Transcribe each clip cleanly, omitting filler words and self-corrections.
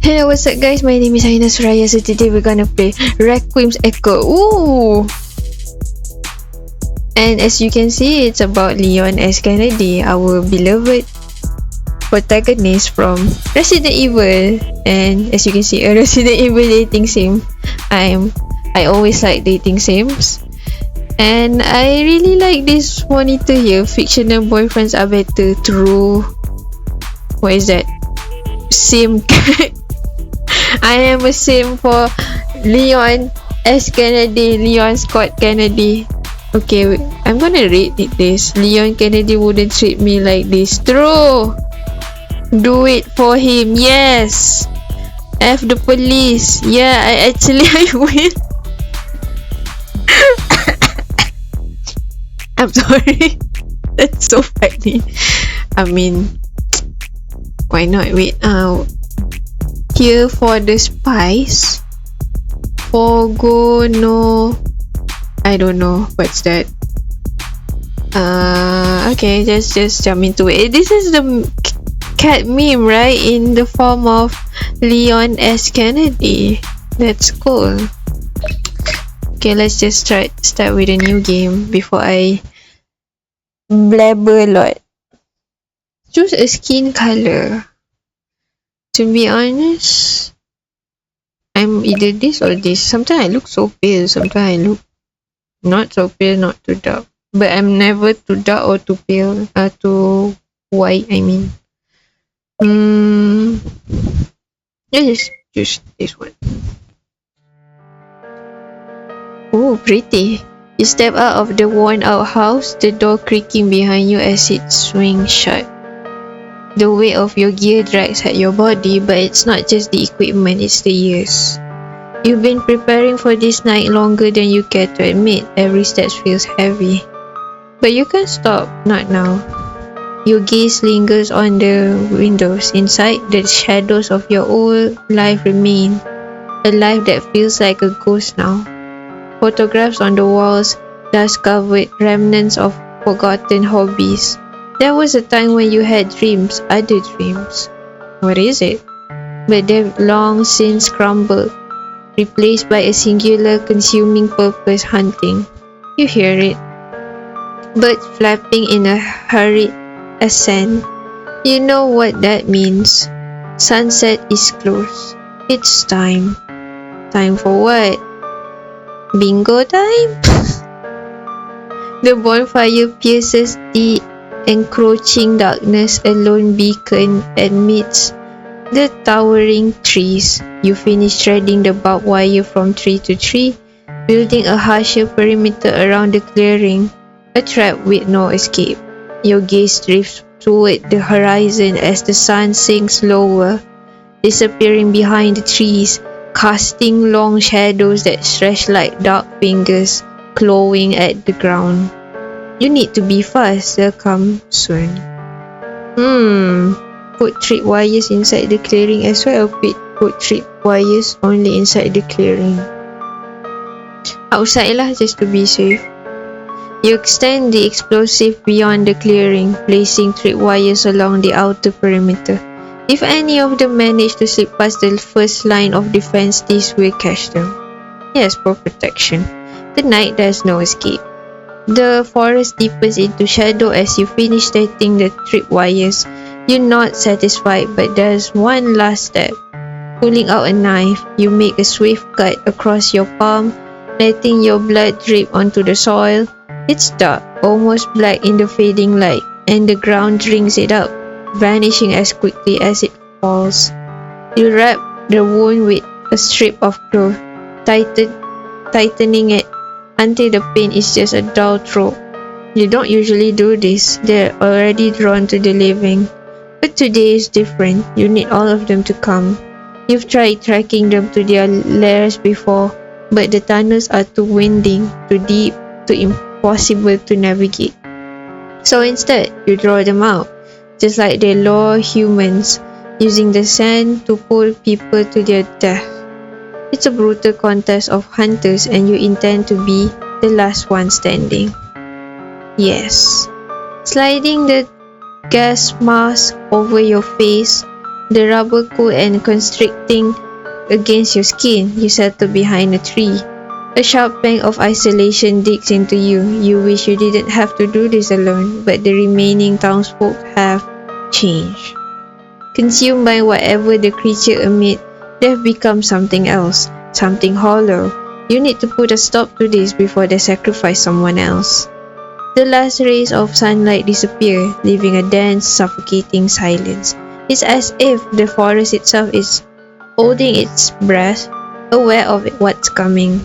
Hello, what's up guys? My name is Aina Suraya. So today we're gonna play Requiem's Echo. Ooh! And as you can see, it's about Leon S. Kennedy, our beloved protagonist from Resident Evil. And as you can see, a Resident Evil dating sim. I always like dating sims. And I really like this monitor here. Fictional boyfriends are better through... What is that? Sim. I am a sim for Leon S. Kennedy, Leon Scott Kennedy. Okay, I'm gonna rate this. Leon Kennedy wouldn't treat me like this. True. Do it for him. Yes. F the police. Yeah, I will. I'm sorry. That's so funny. I mean, why not? Wait. Here for the spice. Fogono. I don't know what's that. Okay, just jump into it. This is the cat meme, right? In the form of Leon S. Kennedy. That's cool. Okay, let's just start with a new game before I blabber a lot. Choose a skin color. To be honest, I'm either this or this. Sometimes I look so pale, sometimes I look not so pale, not too dark. But I'm never too dark or too pale, too white, I mean. Let's just choose this one. Oh, pretty. You step out of the worn out house, the door creaking behind you as it swings shut. The weight of your gear drags at your body, but it's not just the equipment, it's the years. You've been preparing for this night longer than you care to admit. Every step feels heavy. But you can't stop, not now. Your gaze lingers on the windows. Inside, the shadows of your old life remain. A life that feels like a ghost now. Photographs on the walls, dust-covered remnants of forgotten hobbies. There was a time when you had dreams, other dreams. What is it? But they've long since crumbled, replaced by a singular consuming purpose hunting. You hear it. Birds flapping in a hurried ascent. You know what that means. Sunset is close. It's time. Time for what? Bingo time? The bonfire pierces the encroaching darkness, a lone beacon amidst the towering trees. You finish threading the barbed wire from tree to tree, building a harsher perimeter around the clearing, a trap with no escape. Your gaze drifts toward the horizon as the sun sinks lower, disappearing behind the trees, casting long shadows that stretch like dark fingers, clawing at the ground. You need to be fast, they'll come soon. Put trip wires inside the clearing as well, or put trip wires only inside the clearing. Outside lah, just to be safe. You extend the explosive beyond the clearing, placing trip wires along the outer perimeter. If any of them manage to slip past the first line of defense, this will catch them. Yes, for protection. The night there's no escape. The forest deepens into shadow as you finish setting the tripwires. You're not satisfied, but there's one last step. Pulling out a knife, you make a swift cut across your palm, letting your blood drip onto the soil. It's dark, almost black in the fading light, and the ground drinks it up, vanishing as quickly as it falls. You wrap the wound with a strip of cloth, tightening it until the pain is just a dull throb. You don't usually do this, they're already drawn to the living. But today is different, you need all of them to come. You've tried tracking them to their lairs before, but the tunnels are too winding, too deep, too impossible to navigate. So instead, you draw them out, just like they lure humans, using the sand to pull people to their death. It's a brutal contest of hunters, and you intend to be the last one standing. Yes. Sliding the gas mask over your face, the rubber cool and constricting against your skin. You settle behind a tree. A sharp pang of isolation digs into you. You wish you didn't have to do this alone, but the remaining townsfolk have changed. Consumed by whatever the creature amid, they've become something else, something hollow. You need to put a stop to this before they sacrifice someone else. The last rays of sunlight disappear, leaving a dense, suffocating silence. It's as if the forest itself is holding its breath, aware of what's coming.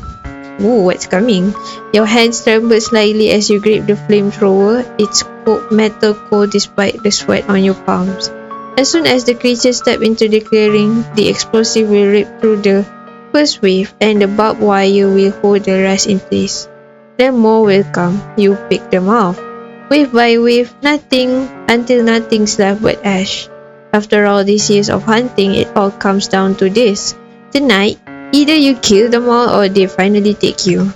Ooh, what's coming? Your hands tremble slightly as you grip the flamethrower, its metal cold despite the sweat on your palms. As soon as the creature steps into the clearing, the explosive will rip through the first wave and the barbed wire will hold the rest in place. Then more will come. You pick them off. Wave by wave, until nothing's left but ash. After all these years of hunting, it all comes down to this. Tonight, either you kill them all or they finally take you.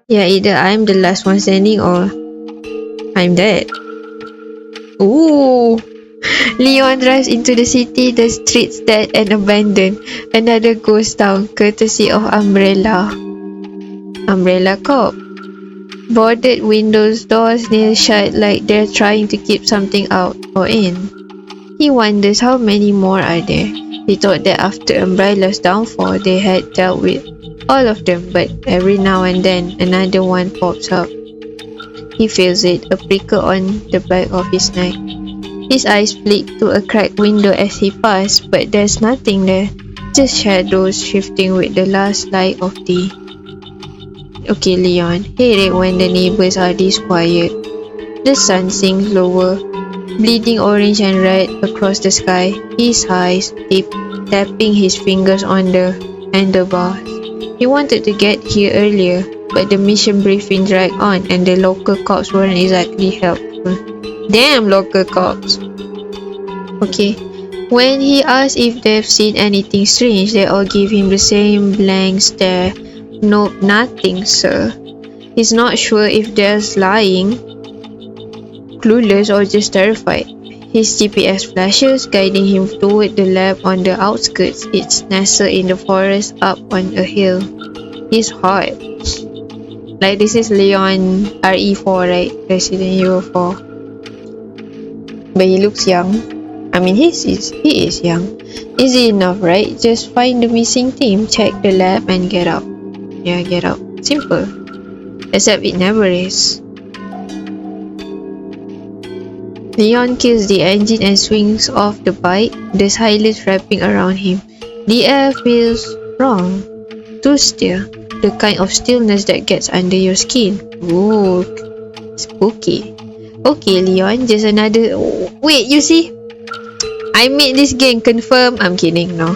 Yeah, either I'm the last one standing or I'm dead. Ooh! Leon drives into the city, the streets dead and abandoned. Another ghost town, courtesy of Umbrella Corp. Boarded windows, doors nailed shut like they're trying to keep something out or in. He wonders how many more are there. He thought that after Umbrella's downfall, they had dealt with all of them, but every now and then, another one pops up. He feels it, a prickle on the back of his neck. His eyes flick to a cracked window as he passes, but there's nothing there, just shadows shifting with the last light of day. Okay, Leon, hate it when the neighbors are this quiet. The sun sinks lower, bleeding orange and red across the sky. He sighs, tapping his fingers on the handlebars. He wanted to get here earlier, but the mission briefing dragged on and the local cops weren't exactly helpful. Damn local cops! Okay. When he asks if they've seen anything strange, they all give him the same blank stare. Nope, nothing, sir. He's not sure if they're lying, clueless, or just terrified. His GPS flashes, guiding him toward the lab on the outskirts. It's nestled in the forest up on a hill. He's hot. Like this is Leon RE4, right? Resident Evil 4. But he looks young. I mean, he is young. Easy enough, right? Just find the missing team, check the lab, and get out. Yeah, get out. Simple. Except it never is. Leon kills the engine and swings off the bike, the silence wrapping around him. The air feels wrong. Too still. The kind of stillness that gets under your skin. Ooh, spooky. Okay, Leon, just another... Wait, you see? I made this game confirm. I'm kidding, no.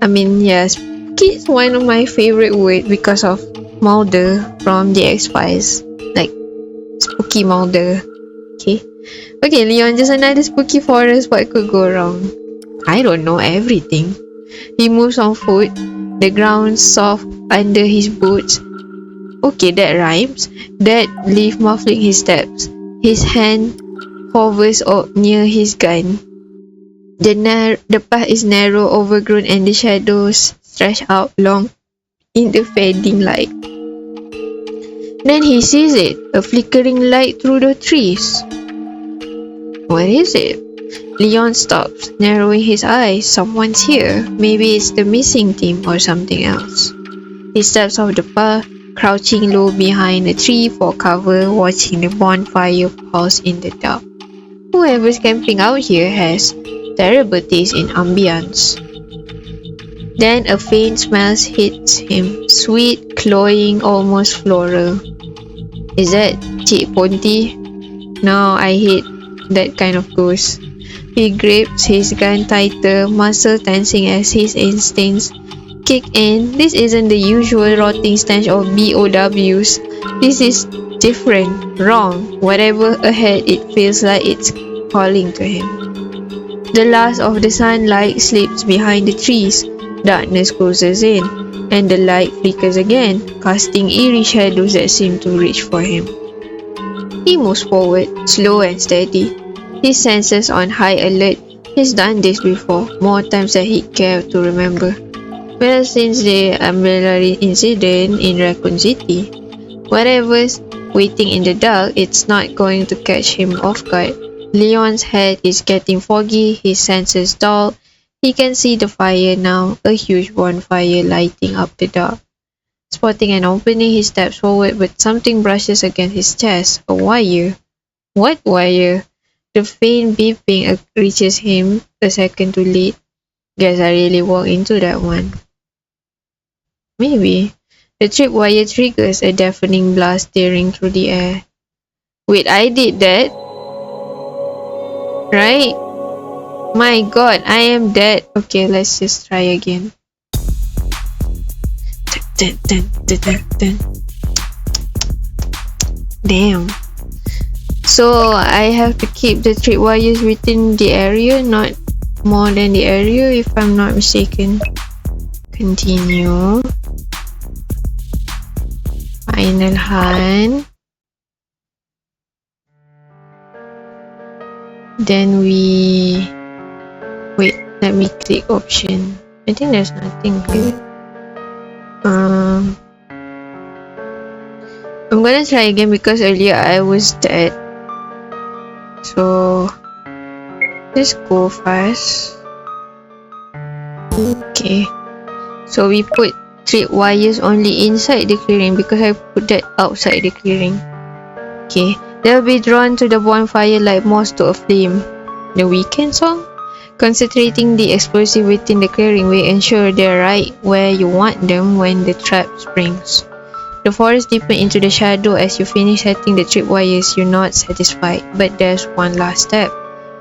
I mean, yes. Spooky is one of my favorite words because of Mulder from the X-Files. Like, spooky Mulder. Okay. Okay, Leon, just another spooky forest. What could go wrong? I don't know, everything. He moves on foot. The ground soft under his boots. Okay, that rhymes. That leaf muffling his steps. His hand hovers near his gun. The path is narrow, overgrown, and the shadows stretch out long in the fading light. Then he sees it, a flickering light through the trees. What is it? Leon stops, narrowing his eyes. Someone's here. Maybe it's the missing team or something else. He steps off the path, crouching low behind a tree for cover, watching the bonfire pulse in the dark. Whoever's camping out here has terrible taste in ambience. Then a faint smell hits him, sweet, cloying, almost floral. Is that Cik Ponti? No, I hate that kind of ghost. He grips his gun tighter, muscle tensing as his instincts kick in. This isn't the usual rotting stench of BOWs. This is different, wrong. Whatever ahead, it feels like it's calling to him. The last of the sunlight slips behind the trees. Darkness closes in, and the light flickers again, casting eerie shadows that seem to reach for him. He moves forward, slow and steady, his senses on high alert, He's done this before, more times than he cared to remember. Well, since the umbrella incident in Raccoon City, whatever's waiting in the dark, it's not going to catch him off guard. Leon's head is getting foggy, his senses dull. He can see the fire now, a huge bonfire lighting up the dark. Spotting an opening, he steps forward, but something brushes against his chest. A wire. What wire? The faint beeping reaches him a second too late. Guess I really walked into that one. Maybe. The tripwire triggers a deafening blast tearing through the air. Wait, I did that? Right? My god, I am dead. Okay, let's just try again. Damn. So I have to keep the tripwires within the area, not more than the area, if I'm not mistaken. Continue. Final hunt. Then we wait, let me click option. I think there's nothing here. I'm gonna try again because earlier I was dead. So let's go fast. Okay. So we put trip wires only inside the clearing because I put that outside the clearing. Okay. They'll be drawn to the bonfire like moths to a flame. The Weekend song? Concentrating the explosive within the clearing will ensure they're right where you want them when the trap springs. The forest deepens into the shadow as you finish setting the tripwires. You're not satisfied, but there's one last step.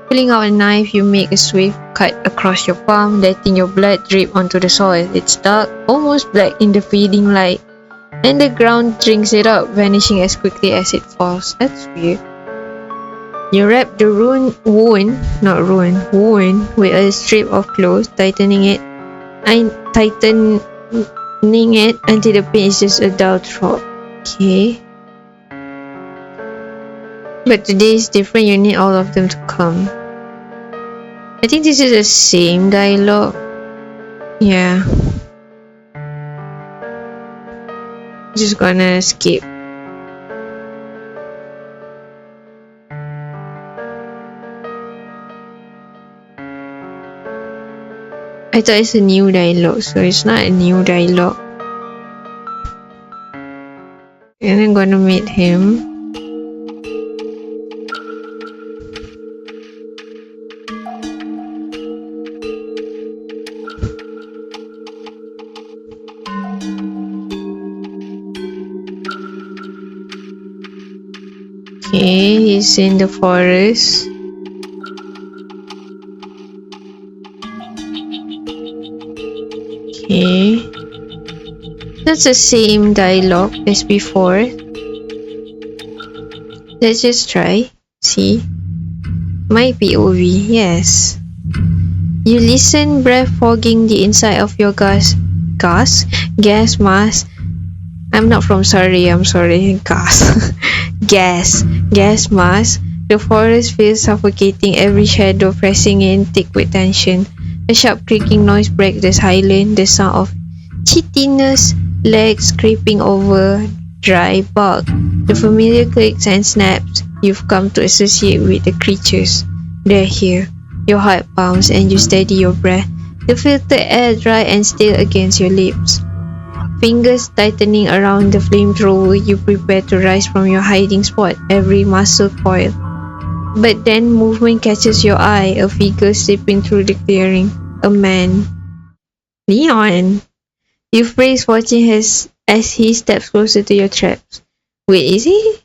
Pulling out a knife, you make a swift cut across your palm, letting your blood drip onto the soil. It's dark, almost black in the fading light, and the ground drinks it up, vanishing as quickly as it falls. That's weird. You wrap the wound with a strip of cloth, tightening it until the pain is just a dull throb. Okay. But today is different, you need all of them to come. I think this is the same dialogue. Yeah. Just gonna skip. I thought it's a new dialogue, so it's not a new dialogue. And I'm gonna meet him. Okay, he's in the forest. Okay. That's the same dialogue as before. Let's just try. See? My POV, yes. You listen, breath fogging the inside of your gas mask. I'm not from Surrey, I'm sorry. Gas mask. The forest feels suffocating, every shadow pressing in thick with tension. A sharp creaking noise breaks the silence, the sound of chitinous legs creeping over dry bark. The familiar clicks and snaps you've come to associate with the creatures. They're here. Your heart pounds and you steady your breath. The filtered air dry and still against your lips. Fingers tightening around the flamethrower, you prepare to rise from your hiding spot, every muscle coiled. But then movement catches your eye, a figure slipping through the clearing. A man. Leon! You freeze watching as he steps closer to your traps. Wait, is he?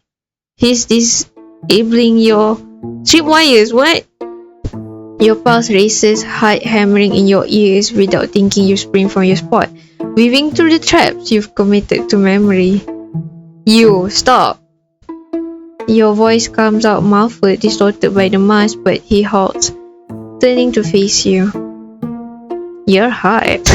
He's disabling your tripwires, what? Your pulse races, heart hammering in your ears. Without thinking, you spring from your spot. Weaving through the traps you've committed to memory. You, stop! Your voice comes out muffled, distorted by the mask, but he halts, turning to face you. You're hot.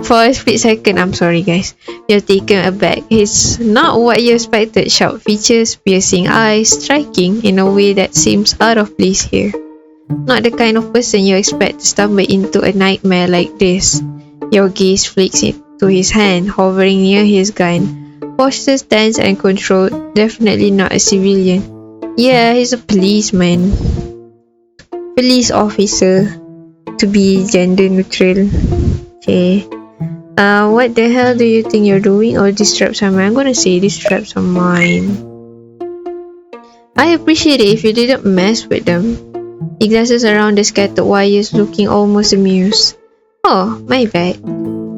For a split second, I'm sorry guys, you're taken aback. It's not what you expected. Sharp features, piercing eyes, striking in a way that seems out of place here. Not the kind of person you expect to stumble into a nightmare like this. Your gaze flicks into his hand, hovering near his gun. Posture tense and controlled, definitely not a civilian. Yeah, he's a policeman. Police officer, to be gender neutral. Okay. What the hell do you think you're doing? All these straps are mine. I'm gonna say these straps are mine. I appreciate it if you didn't mess with them. He glances around the scattered wires, looking almost amused. Oh, my bad.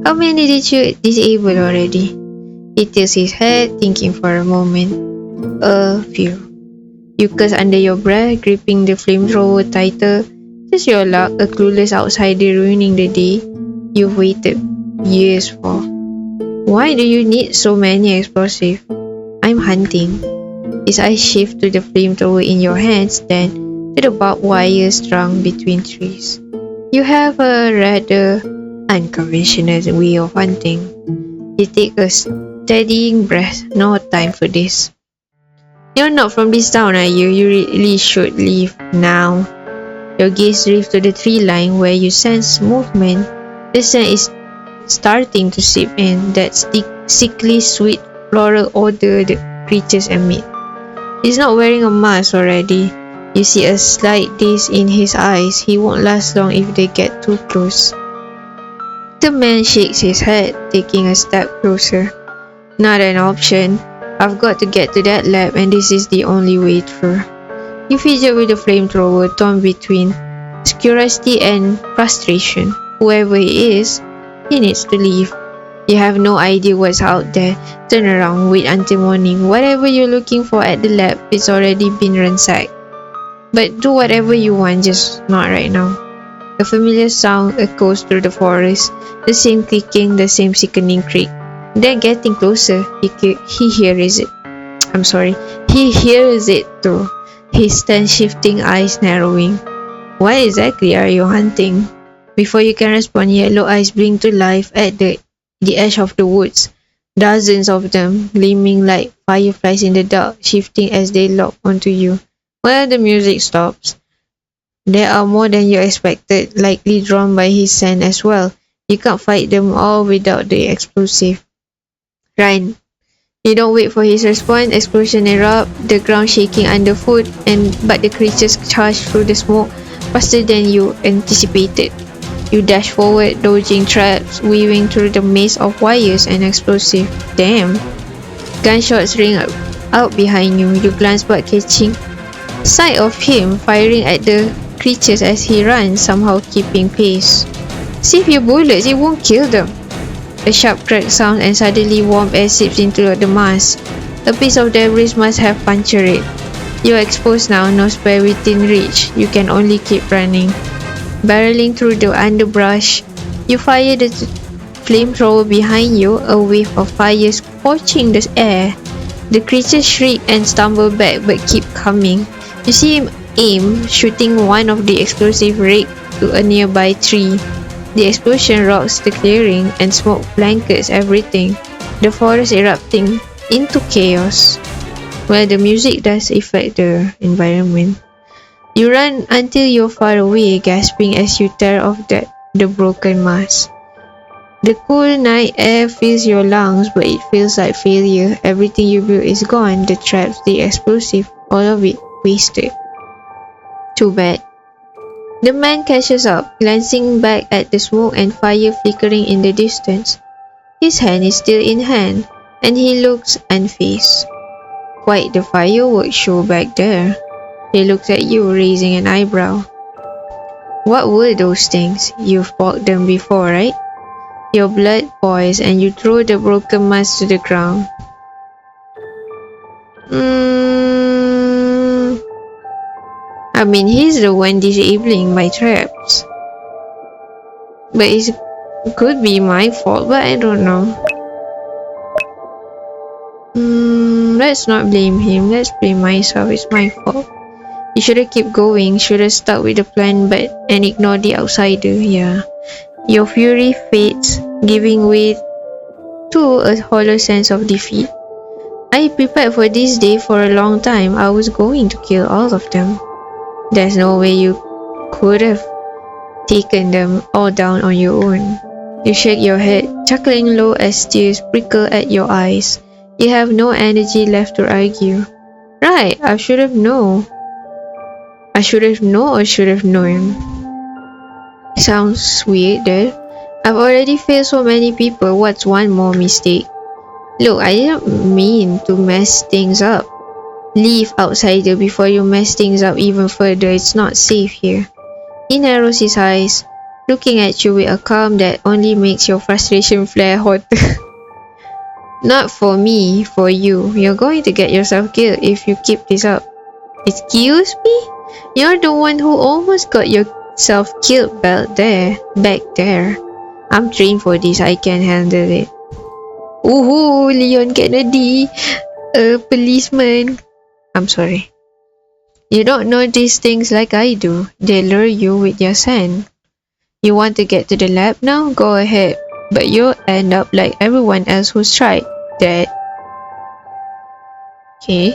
How many did you disable already? He tilts his head, thinking for a moment. A few. You curse under your breath, gripping the flamethrower tighter. Just your luck, a clueless outsider ruining the day you've waited years for. Why do you need so many explosives? I'm hunting. His eyes shift to the flamethrower in your hands, then to the barbed wire strung between trees. You have a rather unconventional way of hunting. You take a steadying breath. No time for this. You're not from this town, are you? You really should leave now. Your gaze drifts to the tree line where you sense movement. The scent is starting to seep in, that sickly sweet floral odor the creatures emit. He's not wearing a mask already. You see a slight daze in his eyes. He won't last long if they get too close. The man shakes his head, taking a step closer. Not an option. I've got to get to that lab, and this is the only way through. You fidget with the flamethrower, torn between curiosity and frustration. Whoever he is, he needs to leave. You have no idea what's out there. Turn around, wait until morning. Whatever you're looking for at the lab, it's already been ransacked. But do whatever you want, just not right now. A familiar sound echoes through the forest, the same clicking, the same sickening creak. Then getting closer, he hears it. He hears it too. His tense shifting eyes narrowing. What exactly are you hunting? Before you can respond, yellow eyes blink to life at the edge of the woods. Dozens of them, gleaming like fireflies in the dark, shifting as they lock onto you. Well, the music stops. There are more than you expected, likely drawn by his scent as well. You can't fight them all without the explosive. Run. You don't wait for his response. Explosion erupt, the ground shaking underfoot, but the creatures charge through the smoke faster than you anticipated. You dash forward, dodging traps, weaving through the maze of wires and explosive. Damn. Gunshots ring out behind you. You glance back, catching sight of him firing at the creatures as he runs, somehow keeping pace. Save your bullets, it won't kill them. A sharp crack sound and suddenly warm air seeps into the mask. A piece of debris must have punctured it. You are exposed now, no spare within reach. You can only keep running. Barreling through the underbrush, you fire the flamethrower behind you, a wave of fire scorching the air. The creatures shriek and stumble back but keep coming. You see him aim, shooting one of the explosive rakes to a nearby tree. The explosion rocks the clearing and smoke blankets everything, the forest erupting into chaos. Well, the music does affect the environment. You run until you're far away, gasping as you tear off the broken mask. The cool night air fills your lungs, but it feels like failure. Everything you built is gone, the traps, the explosive, all of it wasted. Too bad. The man catches up, glancing back at the smoke and fire flickering in the distance. His hand is still in hand, and he looks unfazed. Quite the fireworks show back there. He looks at you, raising an eyebrow. What were those things? You've fought them before, right? Your blood boils and you throw the broken mask to the ground. I mean, he's the one disabling my traps. But it could be my fault, but I don't know. Let's not blame him. Let's blame myself. It's my fault. You should have kept going. Should have stuck with the plan and ignored the outsider. Yeah. Your fury fades, giving way to a hollow sense of defeat. I prepared for this day for a long time. I was going to kill all of them. There's no way you could have taken them all down on your own. You shake your head, chuckling low as tears prickle at your eyes. You have no energy left to argue. Right, I should have known. I should have known or should have known. Sounds weird, Dad. I've already failed so many people. What's one more mistake? Look, I didn't mean to mess things up. Leave, outsider, before you mess things up even further. It's not safe here. He narrows his eyes, looking at you with a calm that only makes your frustration flare hotter. Not for me, for you. You're going to get yourself killed if you keep this up. Excuse me? You're the one who almost got yourself killed back there. I'm trained for this, I can handle it. Ooh, Leon Kennedy, a policeman. I'm sorry. You don't know these things like I do. They lure you with your scent. You want to get to the lab now? Go ahead. But you'll end up like everyone else who's tried. Dead. Okay.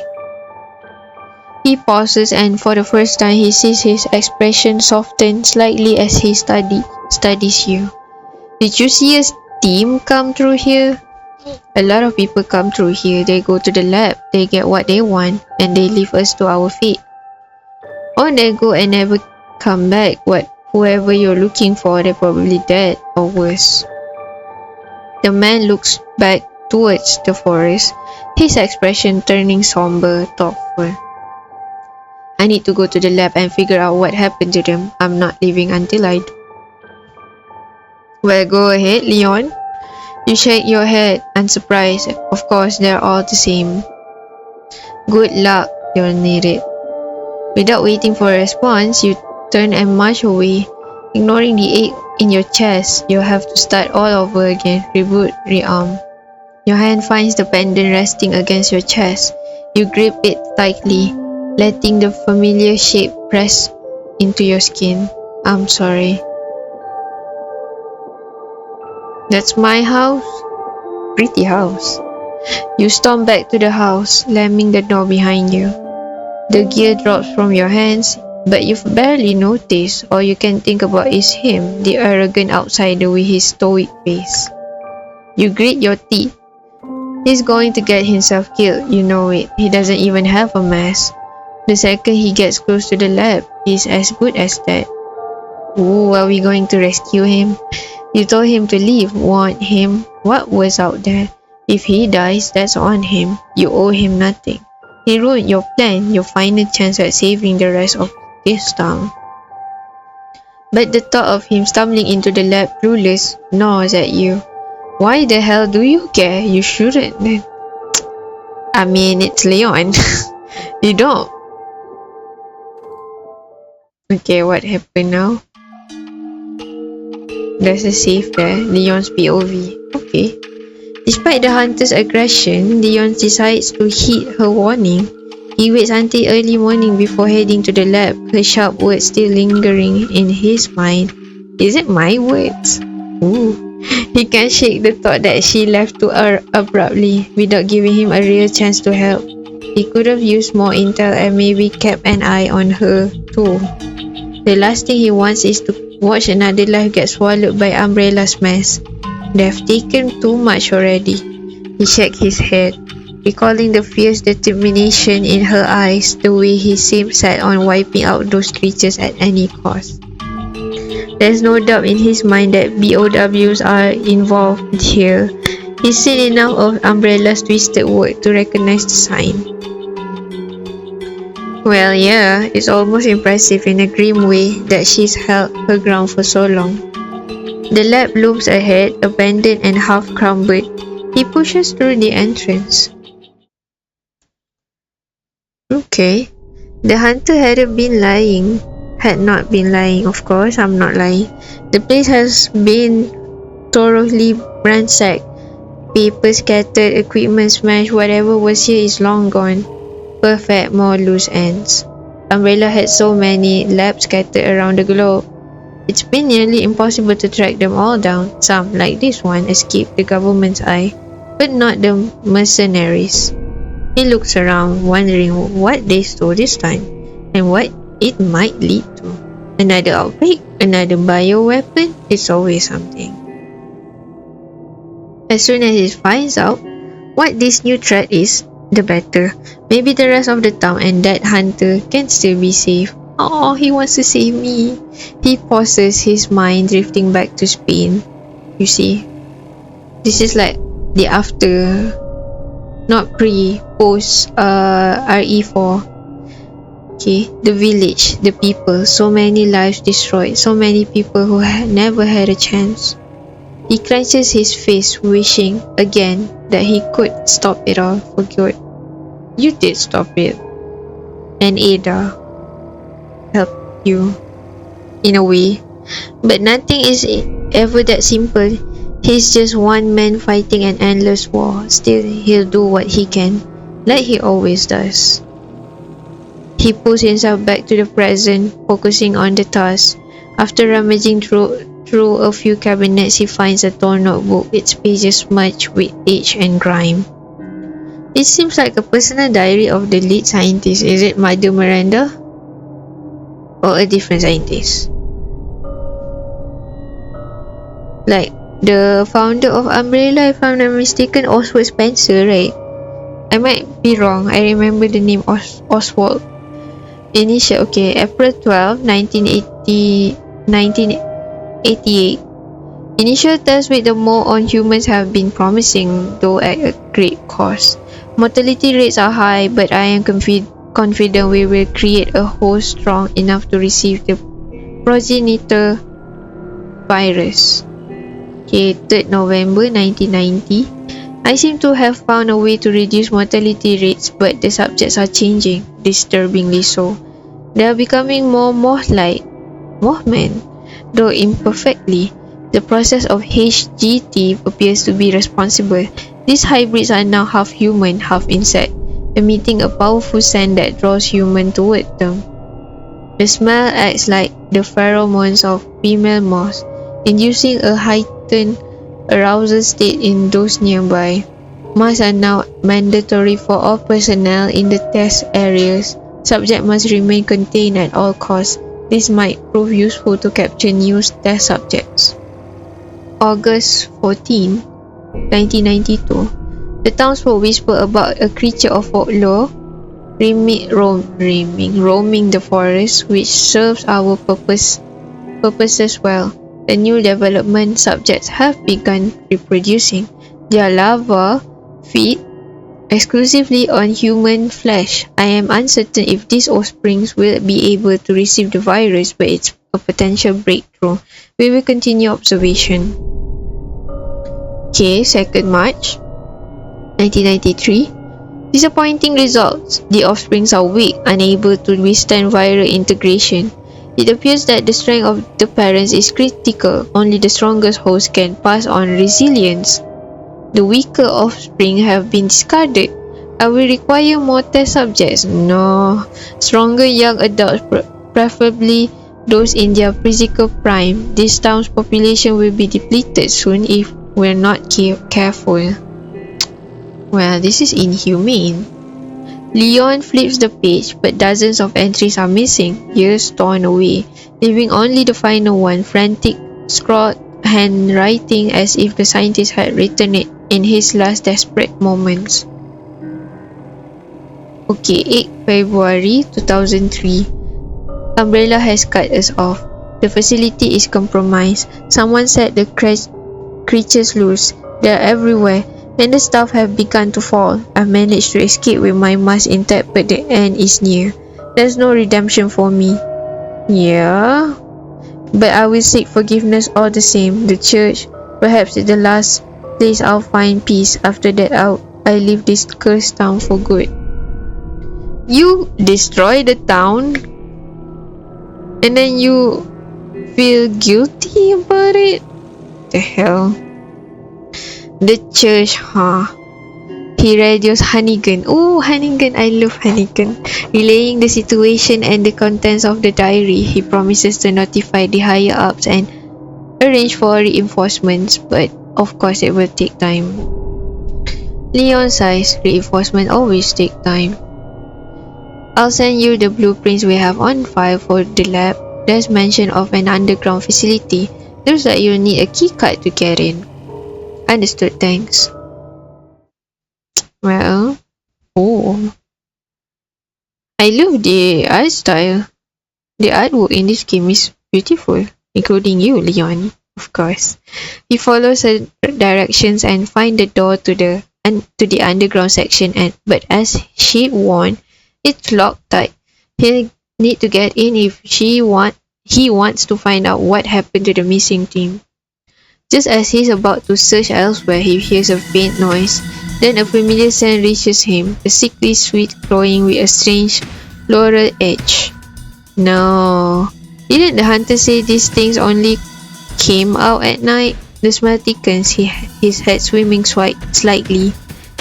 He pauses and for the first time he sees his expression soften slightly as he studies you. Did you see a team come through here? A lot of people come through here. They go to the lab, they get what they want, and they leave us to our fate. Or they go and never come back. Whoever you're looking for, they're probably dead or worse. The man looks back towards the forest, his expression turning somber, thoughtful. I need to go to the lab and figure out what happened to them. I'm not leaving until I do. Well, go ahead, Leon. You shake your head, unsurprised. Of course, they're all the same. Good luck, you'll need it. Without waiting for a response, you turn and march away, ignoring the ache in your chest. You'll have to start all over again. Reboot, rearm. Your hand finds the pendant resting against your chest. You grip it tightly, letting the familiar shape press into your skin. I'm sorry. That's my house. Pretty house. You storm back to the house, slamming the door behind you. The gear drops from your hands, but you've barely noticed. All you can think about is him, the arrogant outsider with his stoic face. You grit your teeth. He's going to get himself killed, you know it. He doesn't even have a mask. The second he gets close to the lab, he's as good as dead. Ooh, are we going to rescue him? You told him to leave, warned him what was out there. If he dies, that's on him. You owe him nothing. He ruined your plan, your final chance at saving the rest of this town. But the thought of him stumbling into the lab clueless gnaws at you. Why the hell do you care? You shouldn't. I mean, it's Leon. You don't. Okay, what happened now? There's a safe there. Leon's POV. Okay. Despite the hunter's aggression, Leon decides to heed her warning. He waits until early morning before heading to the lab, her sharp words still lingering in his mind. Is it my words? Ooh. He can't shake the thought that she left too abruptly, without giving him a real chance to help. He could have used more intel and maybe kept an eye on her too. The last thing he wants is to watch another life get swallowed by Umbrella's mess. They've taken too much already. He shook his head, recalling the fierce determination in her eyes, the way he seemed set on wiping out those creatures at any cost. There's no doubt in his mind that BOWs are involved here. He's seen enough of Umbrella's twisted work to recognize the sign. Well, yeah, it's almost impressive in a grim way that she's held her ground for so long. The lab looms ahead, abandoned and half-crumbled. He pushes through the entrance. Okay. The hunter hadn't been lying. Had not been lying, of course, I'm not lying. The place has been thoroughly ransacked. Papers scattered, equipment smashed, whatever was here is long gone. Perfect, more loose ends. Umbrella had so many labs scattered around the globe. It's been nearly impossible to track them all down. Some, like this one, escaped the government's eye, but not the mercenaries. He looks around, wondering what they stole this time, and what it might lead to. Another outbreak, another bioweapon, it's always something. As soon as he finds out what this new threat is, the better. Maybe the rest of the town and that hunter can still be saved. Oh, he wants to save me. He pauses, his mind drifting back to Spain. You see, this is like the after, not pre, post RE4. Okay, the village, the people, so many lives destroyed, so many people who never had a chance. He clenches his fist, wishing again that he could stop it all for good. You did stop it. And Ada helped you in a way. But nothing is ever that simple. He's just one man fighting an endless war. Still, he'll do what he can, like he always does. He pulls himself back to the present, focusing on the task. After rummaging through a few cabinets, he finds a torn notebook, its pages smudged with age and grime. It seems like a personal diary of the lead scientist. Is it Mother Miranda? Or a different scientist? Like the founder of Umbrella, if I'm not mistaken, Oswald Spencer, right? I might be wrong. I remember the name Oswald. Initial, okay, April 12, 1988. Initial tests with the mole on humans have been promising, though at a great cost. Mortality rates are high, but I am confident we will create a host strong enough to receive the progenitor virus. Okay, 3rd November 1990. I seem to have found a way to reduce mortality rates, but the subjects are changing, disturbingly so. They are becoming more moth-like, Mothman, though imperfectly. The process of HGT appears to be responsible. These hybrids are now half human, half insect, emitting a powerful scent that draws humans toward them. The smell acts like the pheromones of female moths, inducing a heightened arousal state in those nearby. Masks are now mandatory for all personnel in the test areas. Subjects must remain contained at all costs. This might prove useful to capture new test subjects. August 14, 1992. The townsfolk whisper about a creature of folklore roaming the forest, which serves our purposes well. The new development subjects have begun reproducing. Their larvae feed exclusively on human flesh. I am uncertain if these offsprings will be able to receive the virus, but it's a potential breakthrough. We will continue observation. Okay, 2nd March 1993. Disappointing results. The offsprings are weak, unable to withstand viral integration. It appears that the strength of the parents is critical. Only the strongest host can pass on resilience. The weaker offspring have been discarded. I will require more test subjects. No. Stronger young adults, preferably those in their physical prime. This town's population will be depleted soon if we're not careful. Well, this is inhumane. Leon flips the page, but dozens of entries are missing, years torn away, leaving only the final one, frantic, scrawled handwriting as if the scientist had written it in his last desperate moments. Okay, 8 February 2003. Umbrella has cut us off. The facility is compromised. Someone set the creatures loose. They are everywhere, and the staff have begun to fall. I've managed to escape with my mask intact, but the end is near. There's no redemption for me. Yeah, but I will seek forgiveness all the same. The church, perhaps the last place I'll find peace. After that, I leave this cursed town for good. You destroy the town, and then you feel guilty about it? The hell? The church, huh? He radios Hannigan. Oh, Hannigan, I love Hannigan. Relaying the situation and the contents of the diary, he promises to notify the higher ups and arrange for reinforcements, but of course it will take time. Leon sighs. Reinforcement always take time. I'll send you the blueprints we have on file for the lab. There's mention of an underground facility. Looks like you'll need a keycard to get in. Understood, thanks. Well, oh, I love the art style. The artwork in this game is beautiful, including you, Leon, of course. He follows her directions and finds the door to the underground section, but as she warned, it's locked tight. He'll need to get in if he wants to find out what happened to the missing team. Just as he's about to search elsewhere, he hears a faint noise. Then a familiar scent reaches him, a sickly sweet glowing with a strange floral edge. No. Didn't the hunter say these things only came out at night? The smell thickens, his head swimming slightly.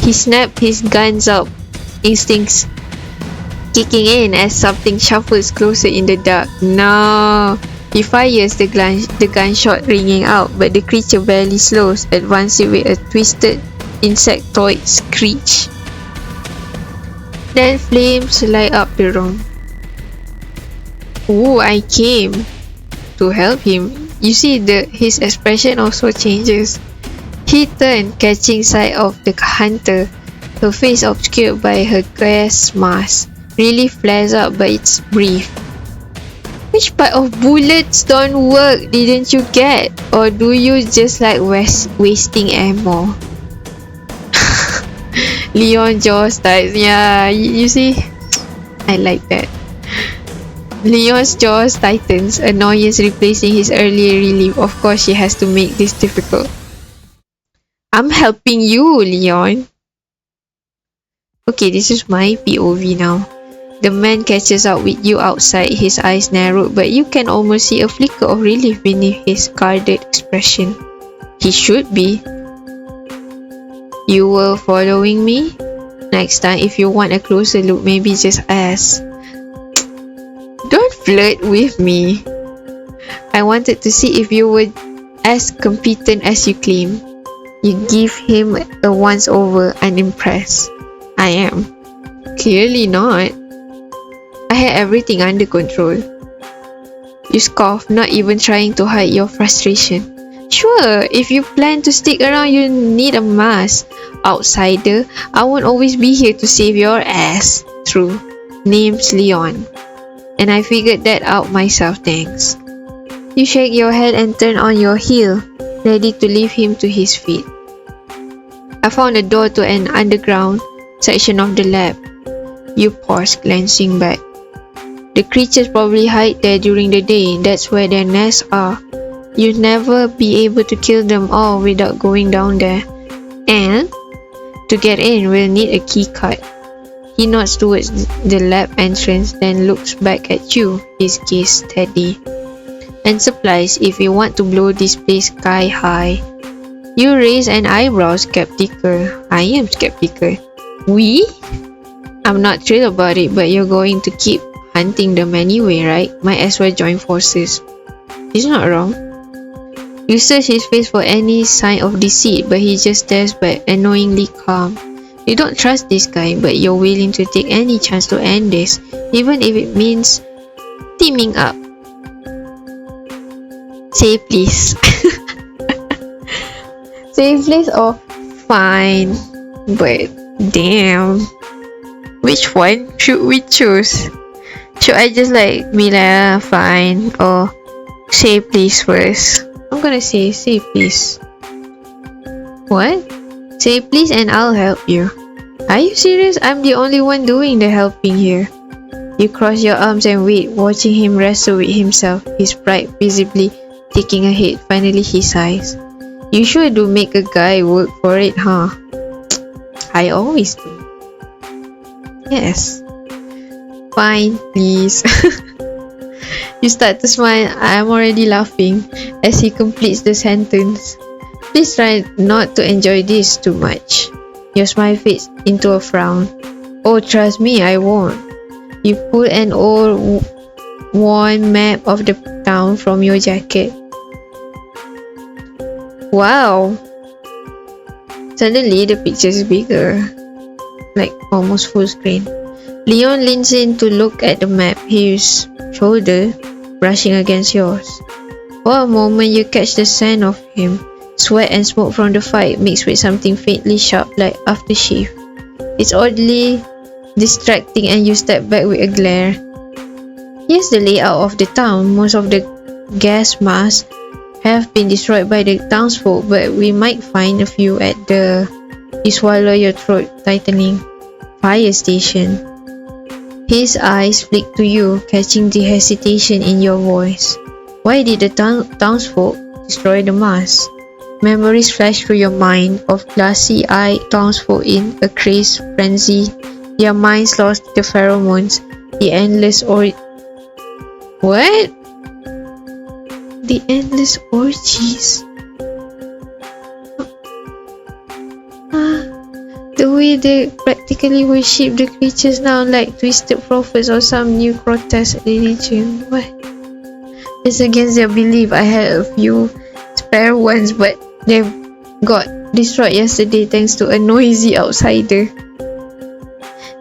He snapped his guns up, instincts kicking in as something shuffles closer in the dark. No. He fires the gunshot ringing out, but the creature barely slows, advancing with a twisted insectoid screech. Then flames light up the room. Ooh, I came to help him. You see, his expression also changes. He turned, catching sight of the hunter. Her face obscured by her gas mask really flares up, but it's brief. Which part of bullets don't work didn't you get? Or do you just like wasting ammo? Leon jaws tight. Yeah, you see? I like that. Leon's jaws tightens, annoyance replacing his earlier relief. Of course, she has to make this difficult. I'm helping you, Leon. Okay, this is my POV now. The man catches up with you outside, his eyes narrowed, but you can almost see a flicker of relief beneath his guarded expression. He should be. You were following me? Next time, if you want a closer look, maybe just ask. Don't flirt with me. I wanted to see if you were as competent as you claim. You give him a once-over, unimpressed. I am. Clearly not. I had everything under control. You scoff, not even trying to hide your frustration. Sure, if you plan to stick around, you need a mask. Outsider, I won't always be here to save your ass. True. Name's Leon. And I figured that out myself, thanks. You shake your head and turn on your heel, ready to leave him to his feet. I found a door to an underground section of the lab. You pause, glancing back. The creatures probably hide there during the day. That's where their nests are. You'd never be able to kill them all without going down there. And to get in, we'll need a key card. He nods towards the lab entrance, then looks back at you, his gaze steady. And supplies if you want to blow this place sky high. You raise an eyebrow, skeptical. I am skeptical. We? I'm not thrilled about it, but you're going to keep hunting them anyway, right? Might as well join forces. He's not wrong. You search his face for any sign of deceit, but he just stares back, annoyingly calm. You don't trust this guy, but you're willing to take any chance to end this, even if it means teaming up. Say please. Say please or fine. But damn. Which one should we choose? Should I just like be like fine or say please first? I'm gonna say please. What? Say please and I'll help you. Are you serious? I'm the only one doing the helping here. You cross your arms and wait, watching him wrestle with himself, his pride visibly taking a hit. Finally he sighs. You sure do make a guy work for it, huh? I always do. Yes. Fine, please. You start to smile. I'm already laughing as he completes the sentence. Please try not to enjoy this too much. Your smile fades into a frown. Oh, trust me, I won't. You pull an old worn map of the town from your jacket. Wow. Suddenly the picture is bigger. Like almost full screen. Leon leans in to look at the map. His shoulder brushing against yours. For a moment you catch the scent of him. Sweat and smoke from the fight mixed with something faintly sharp like aftershave. It's oddly distracting and you step back with a glare. Here's the layout of the town. Most of the gas masks have been destroyed by the townsfolk, but we might find a few at the... You swallow your throat tightening. Fire station. His eyes flick to you, catching the hesitation in your voice. Why did the townsfolk destroy the mask? Memories flash through your mind of glassy-eyed townsfolk in a crazed frenzy, their minds lost the pheromones, the endless What? The endless orgies. The way they practically worship the creatures now like twisted prophets or some new grotesque religion. What? It's against their belief. I had a few spare ones, but they got destroyed yesterday thanks to a noisy outsider.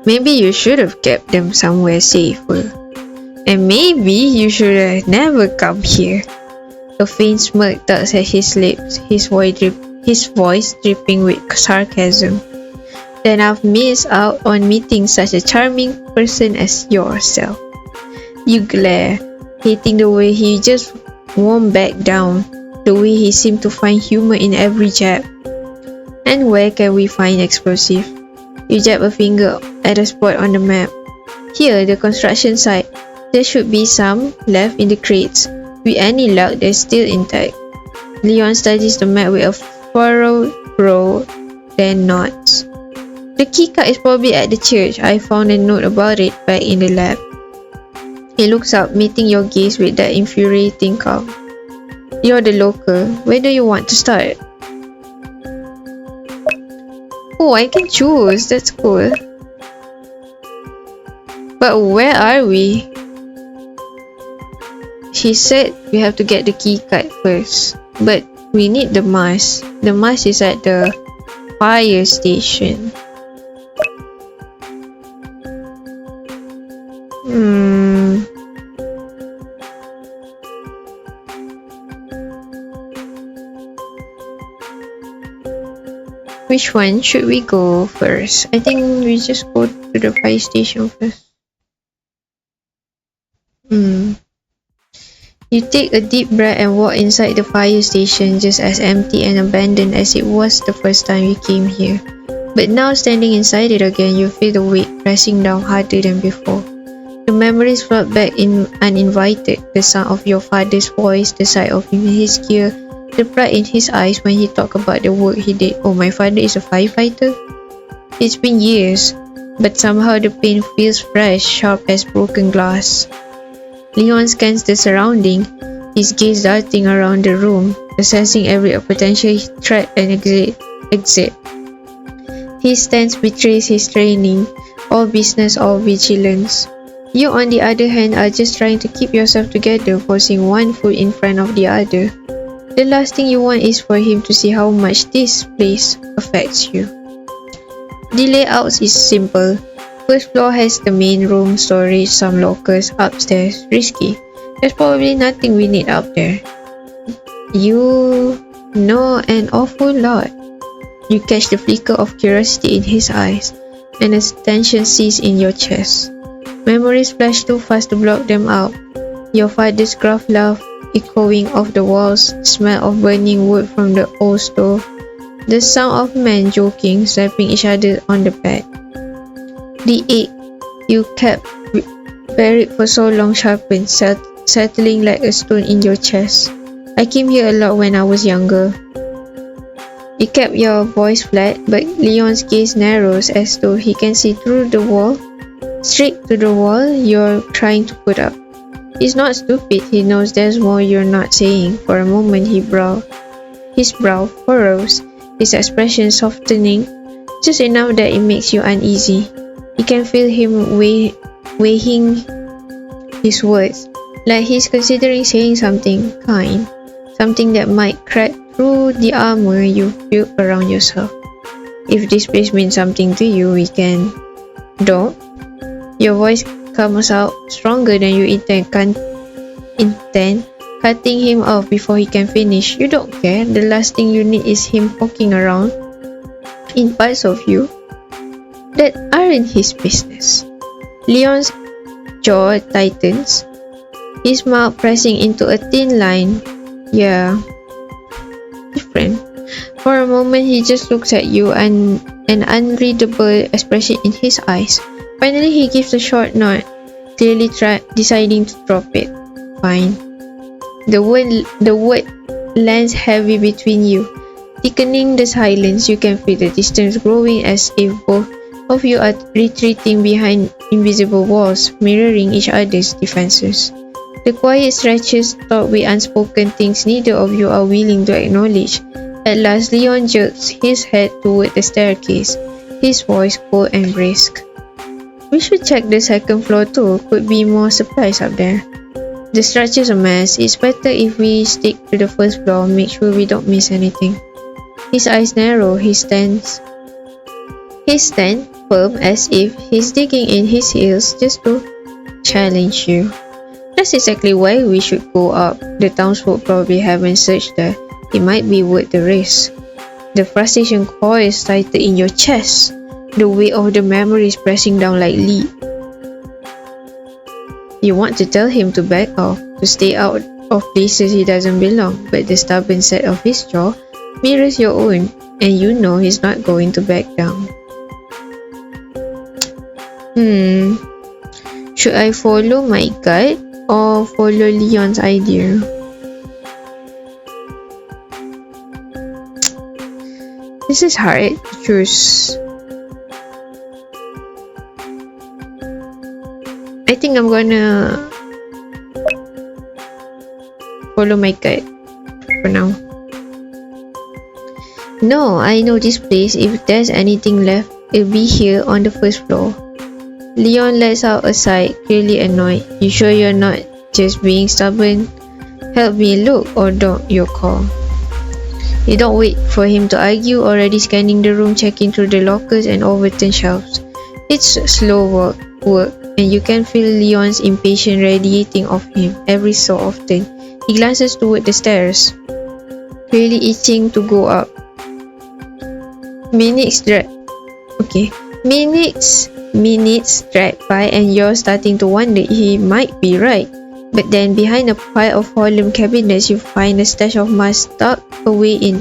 Maybe you should have kept them somewhere safer. And maybe you should have never come here. A faint smirk tugs at his lips, his voice dripping with sarcasm. Then I've missed out on meeting such a charming person as yourself. You glare, hating the way he just won't back down, the way he seemed to find humor in every jab. And where can we find explosive? You jab a finger at a spot on the map. Here, the construction site. There should be some left in the crates. With any luck, they're still intact. Leon studies the map with a furrowed brow, then nods. The keycard is probably at the church. I found a note about it back in the lab. He looks up, meeting your gaze with that infuriating calm. You're the local. Where do you want to start? Oh, I can choose. That's cool. But where are we? She said we have to get the keycard first. But we need the mask. The mask is at the fire station. Which one should we go first? I think we just go to the fire station first. You take a deep breath and walk inside the fire station, just as empty and abandoned as it was the first time you came here. But now standing inside it again, you feel the weight pressing down harder than before. The memories flood back in uninvited, the sound of your father's voice, the sight of him in his gear, the pride in his eyes when he talked about the work he did. Oh, my father is a firefighter? It's been years, but somehow the pain feels fresh, sharp as broken glass. Leon scans the surrounding, his gaze darting around the room, assessing every potential threat and exit. His stance betrays his training, all business, all vigilance. You, on the other hand, are just trying to keep yourself together, forcing one foot in front of the other. The last thing you want is for him to see how much this place affects you. The layout is simple. First floor has the main room, storage, some lockers. Upstairs, risky. There's probably nothing we need up there. You know an awful lot. You catch the flicker of curiosity in his eyes, and a tension seizes in your chest. Memories flash too fast to block them out. Your father's gruff laugh echoing off the walls, the smell of burning wood from the old stove, the sound of men joking, slapping each other on the back. The ache you kept buried for so long sharpened, settling like a stone in your chest. I came here a lot when I was younger. You kept your voice flat, but Leon's gaze narrows as though he can see through the wall, straight to the wall you're trying to put up. He's not stupid, he knows there's more you're not saying. For a moment his brow furrows, his expression softening, just enough that it makes you uneasy. You can feel him weighing his words, like he's considering saying something kind, something that might crack through the armor you've built around yourself. If this place means something to you, we can... Don't? Your voice comes out stronger than you intend. intent cutting him off before he can finish. You don't care. The last thing you need is him poking around in parts of you that aren't his business. Leon's jaw tightens, his mouth pressing into a thin line. Yeah, different. For a moment, he just looks at you and an unreadable expression in his eyes. Finally, he gives a short nod, clearly deciding to drop it. Fine. The word lands heavy between you, thickening the silence. You can feel the distance growing as if both of you are retreating behind invisible walls, mirroring each other's defenses. The quiet stretches thought with unspoken things neither of you are willing to acknowledge. At last, Leon jerks his head toward the staircase, his voice cold and brisk. We should check the second floor too. Could be more supplies up there. The structure's a mess. It's better if we stick to the first floor, make sure we don't miss anything. His eyes narrow, his stand firm as if he's digging in his heels just to challenge you. That's exactly why we should go up. The townsfolk probably haven't searched there. It might be worth the risk. The frustration coils tighter in your chest, the weight of the memories pressing down like lead. You want to tell him to back off, to stay out of places he doesn't belong, but the stubborn set of his jaw mirrors your own, and you know he's not going to back down. Should I follow my gut or follow Leon's idea? This is hard to choose. I think I'm gonna follow my gut for now. No, I know this place. If there's anything left, it'll be here on the first floor. Leon lets out a sigh, clearly annoyed. You sure you're not just being stubborn? Help me look or don't your call. You don't wait for him to argue, already scanning the room, checking through the lockers and overturned shelves. It's slow work, and you can feel Leon's impatience radiating off him every so often. He glances toward the stairs, clearly itching to go up. Minutes drag by and you're starting to wonder he might be right. But then behind a pile of volume cabinets you find a stash of masks tucked away in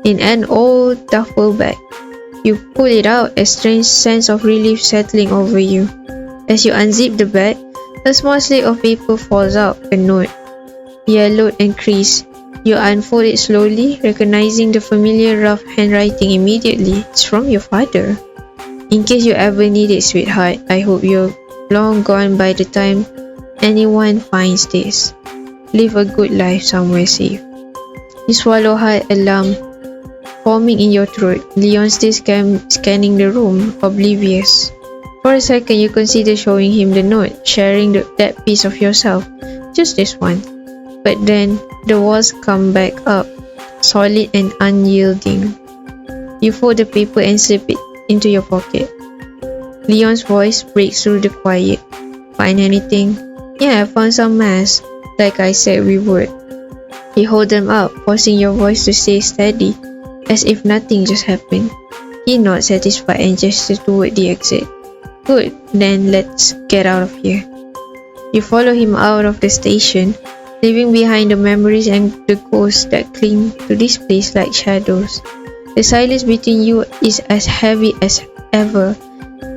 an old duffel bag. You pull it out, a strange sense of relief settling over you. As you unzip the bag, a small slip of paper falls out, a note, yellowed and creased. You unfold it slowly, recognizing the familiar rough handwriting immediately. It's from your father. In case you ever need it, sweetheart, I hope you're long gone by the time anyone finds this. Live a good life somewhere safe. You swallow hard, a lump forming in your throat. Leon still scanning the room, oblivious. For a second, you consider showing him the note, sharing that piece of yourself. Just this one. But then, the walls come back up, solid and unyielding. You fold the paper and slip it into your pocket. Leon's voice breaks through the quiet. Find anything? Yeah, I found some masks, like I said we would. You hold them up, forcing your voice to stay steady, as if nothing just happened. He nods satisfied and gestures toward the exit. Good, then let's get out of here. You follow him out of the station, leaving behind the memories and the ghosts that cling to this place like shadows. The silence between you is as heavy as ever,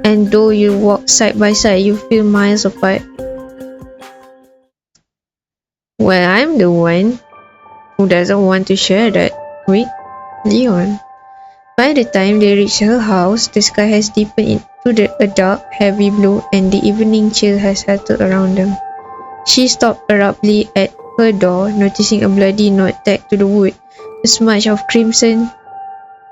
and though you walk side by side, you feel miles apart. Well, I'm the one who doesn't want to share that with Leon. By the time they reach her house, the sky has deepened into a dark, heavy blue, and the evening chill has settled around them. She stopped abruptly at her door, noticing a bloody note tacked to the wood. A smudge of crimson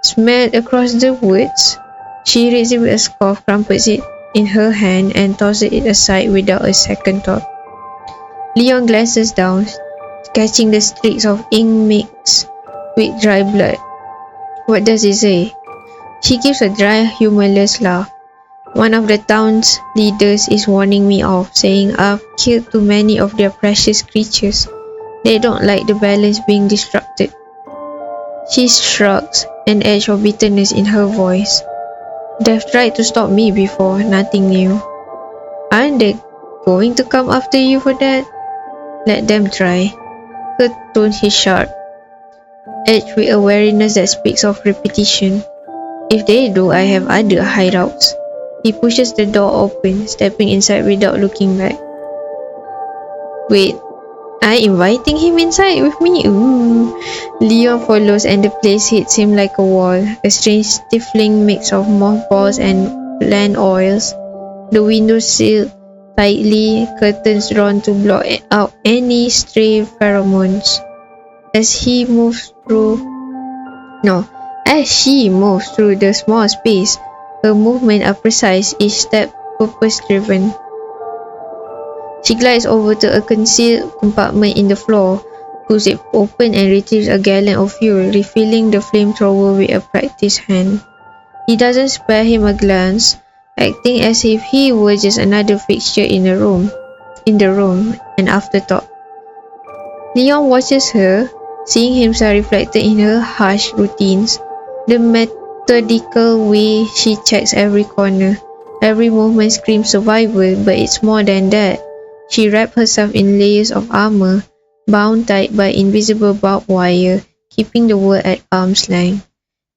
smelled across the woods. She reads it with a scoff, crumples it in her hand, and tosses it aside without a second thought. Leon glances down, catching the streaks of ink mixed with dry blood. What does it say? She gives a dry, humorless laugh. One of the town's leaders is warning me off, saying I've killed too many of their precious creatures. They don't like the balance being disrupted. She shrugs, an edge of bitterness in her voice. They've tried to stop me before, nothing new. Aren't they going to come after you for that? Let them try. Her tone is sharp, edged with a wariness that speaks of repetition. If they do, I have other hideouts. He pushes the door open, stepping inside without looking back. Wait, I inviting him inside with me? Ooh. Leon follows and the place hits him like a wall, a strange stifling mix of mothballs and plant oils. The windows sealed tightly, curtains drawn to block out any stray pheromones. As she moves through the small space, her movements are precise, each step purpose-driven. She glides over to a concealed compartment in the floor, pulls it open and retrieves a gallon of fuel, refilling the flamethrower with a practiced hand. He doesn't spare him a glance, acting as if he were just another fixture in the room, an afterthought. Leon watches her, seeing himself reflected in her harsh routines, the methodical way she checks every corner. Every movement screams survival, but it's more than that. She wrapped herself in layers of armor, bound tight by invisible barbed wire, keeping the world at arm's length.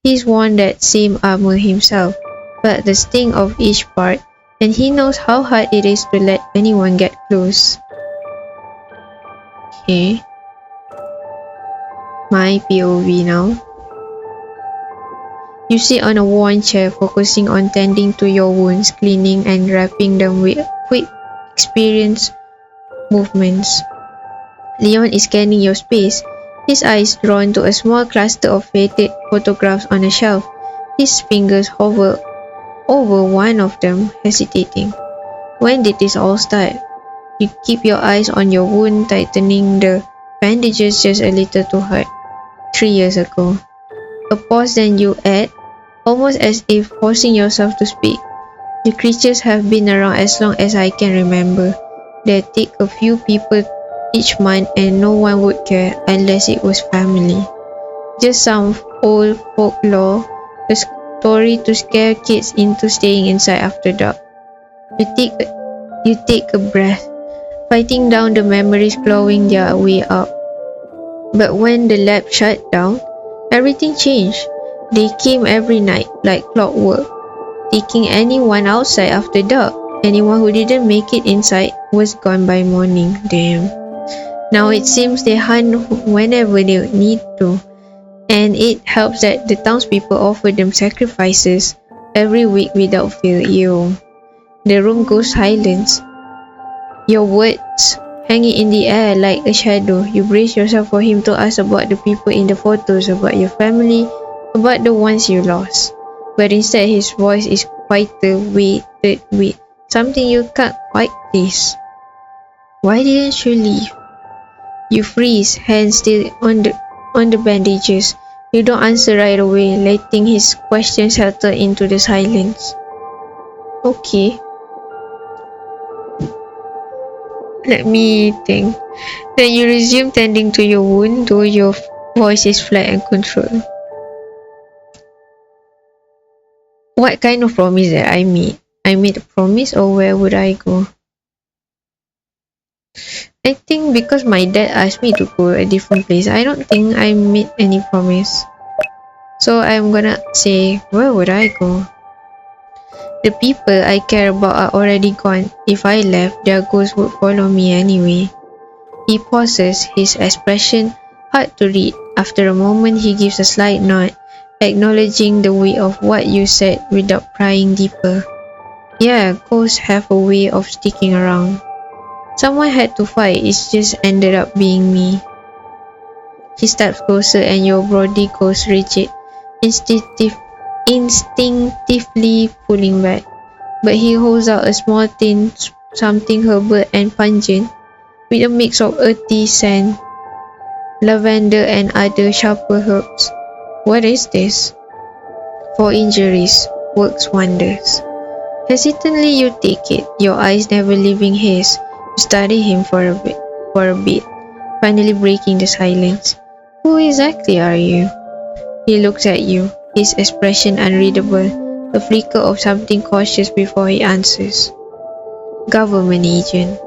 He's worn that same armor himself, but the sting of each part, and he knows how hard it is to let anyone get close. Okay. My POV now. You sit on a worn chair, focusing on tending to your wounds, cleaning and wrapping them with quick, experienced movements. Leon is scanning your space, his eyes drawn to a small cluster of faded photographs on a shelf. His fingers hover over one of them, hesitating. When did this all start? You keep your eyes on your wound, tightening the bandages just a little too hard. 3 years ago. A pause, then you add, almost as if forcing yourself to speak. The creatures have been around as long as I can remember. They take a few people each month and no one would care unless it was family. Just some old folklore, a story to scare kids into staying inside after dark. You take a breath, fighting down the memories clawing their way up. But when the lab shut down, everything changed. They came every night, like clockwork, taking anyone outside after dark. Anyone who didn't make it inside was gone by morning. Damn. Now it seems they hunt whenever they need to, and it helps that the townspeople offer them sacrifices every week without fail. The room goes silent. Your words hanging in the air like a shadow. You brace yourself for him to ask about the people in the photos, about your family, about the ones you lost. But instead his voice is quieter, weighted with something you can't quite place. Why didn't you leave? You freeze, hands still on the bandages. You don't answer right away, letting his question settle into the silence. Okay. Let me think. Then you resume tending to your wound, though your voice is flat and controlled. What kind of promise that I made? I made a promise, or where would I go? I think because my dad asked me to go a different place, I don't think I made any promise. So I'm gonna say, where would I go? The people I care about are already gone. If I left, their ghosts would follow me anyway. He pauses, his expression hard to read. After a moment, he gives a slight nod, acknowledging the weight of what you said without prying deeper. Yeah, ghosts have a way of sticking around. Someone had to fight, it just ended up being me. He steps closer and your body goes rigid, instinctively pulling back. But he holds out a small tin, something herbal and pungent, with a mix of earthy scent, lavender and other sharper herbs. What is this? For injuries, works wonders. Hesitantly you take it, your eyes never leaving his. You study him for a bit, finally breaking the silence. Who exactly are you? He looks at you, his expression unreadable, a flicker of something cautious before he answers. Government agent.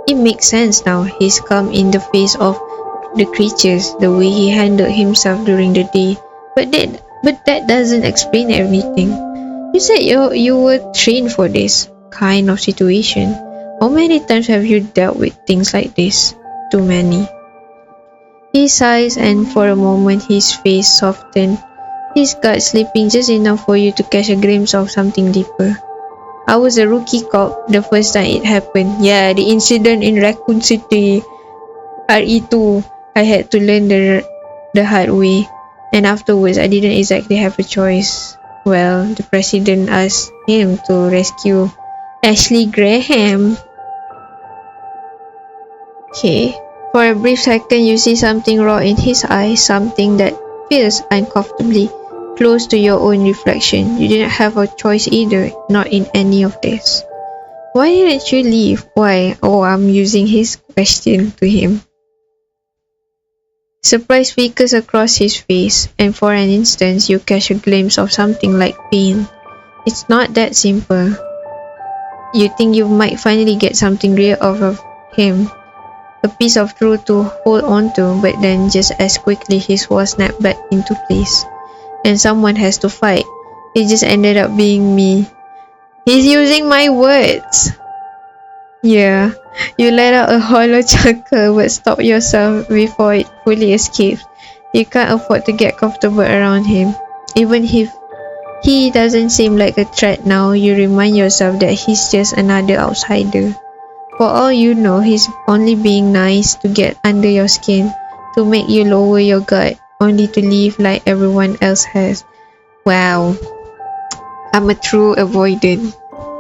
It makes sense now. He's calm in the face of the creatures, the way he handled himself during the day. But that doesn't explain everything. You said you were trained for this kind of situation. How many times have you dealt with things like this? Too many. He sighs, and for a moment his face softened, his gut slipping just enough for you to catch a glimpse of something deeper. I was a rookie cop the first time it happened. Yeah, the incident in Raccoon City. RE2. I had to learn the hard way. And afterwards, I didn't exactly have a choice. Well, the president asked him to rescue Ashley Graham. Okay. For a brief second, you see something raw in his eyes, something that feels uncomfortably close to your own reflection. You didn't have a choice either, not in any of this. Why didn't you leave? Why? Oh, I'm using his question to him. Surprise flickers across his face, and for an instant you catch a glimpse of something like pain. It's not that simple. You think you might finally get something real out of him, a piece of truth to hold on to, but then just as quickly his wall snapped back into place. And someone has to fight. It just ended up being me. He's using my words. Yeah, you let out a hollow chuckle but stop yourself before it fully escapes. You can't afford to get comfortable around him. Even if he doesn't seem like a threat now, you remind yourself that he's just another outsider. For all you know, he's only being nice to get under your skin, to make you lower your guard, only to leave like everyone else has. Wow, I'm a true avoidant.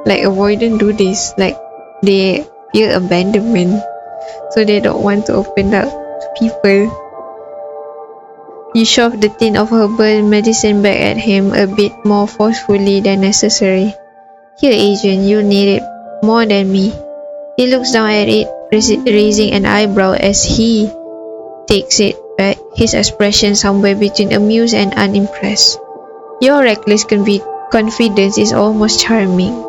Like avoidant do this, like they fear abandonment, so they don't want to open up to people. You shove the tin of herbal medicine back at him a bit more forcefully than necessary. Here, agent, you need it more than me. He looks down at it, raising an eyebrow as he takes it back, his expression somewhere between amused and unimpressed. Your reckless confidence is almost charming.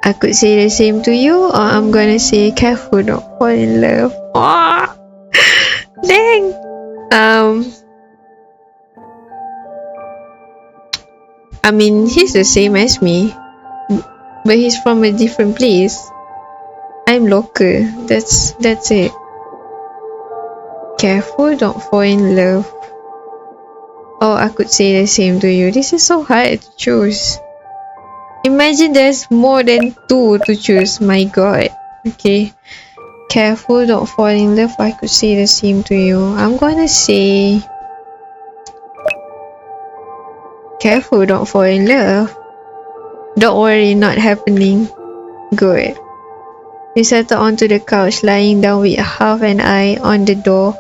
I could say the same to you, or I'm gonna say careful, don't fall in love. Oh, dang. I mean, he's the same as me, but he's from a different place. I'm local. That's it. Careful, don't fall in love. Oh, I could say the same to you. This is so hard to choose. Imagine there's more than two to choose. My god. Okay. Careful, don't fall in love. I could say the same to you. I'm gonna say careful, don't fall in love. Don't worry, not happening. Good. You settle onto the couch, lying down with half an eye on the door,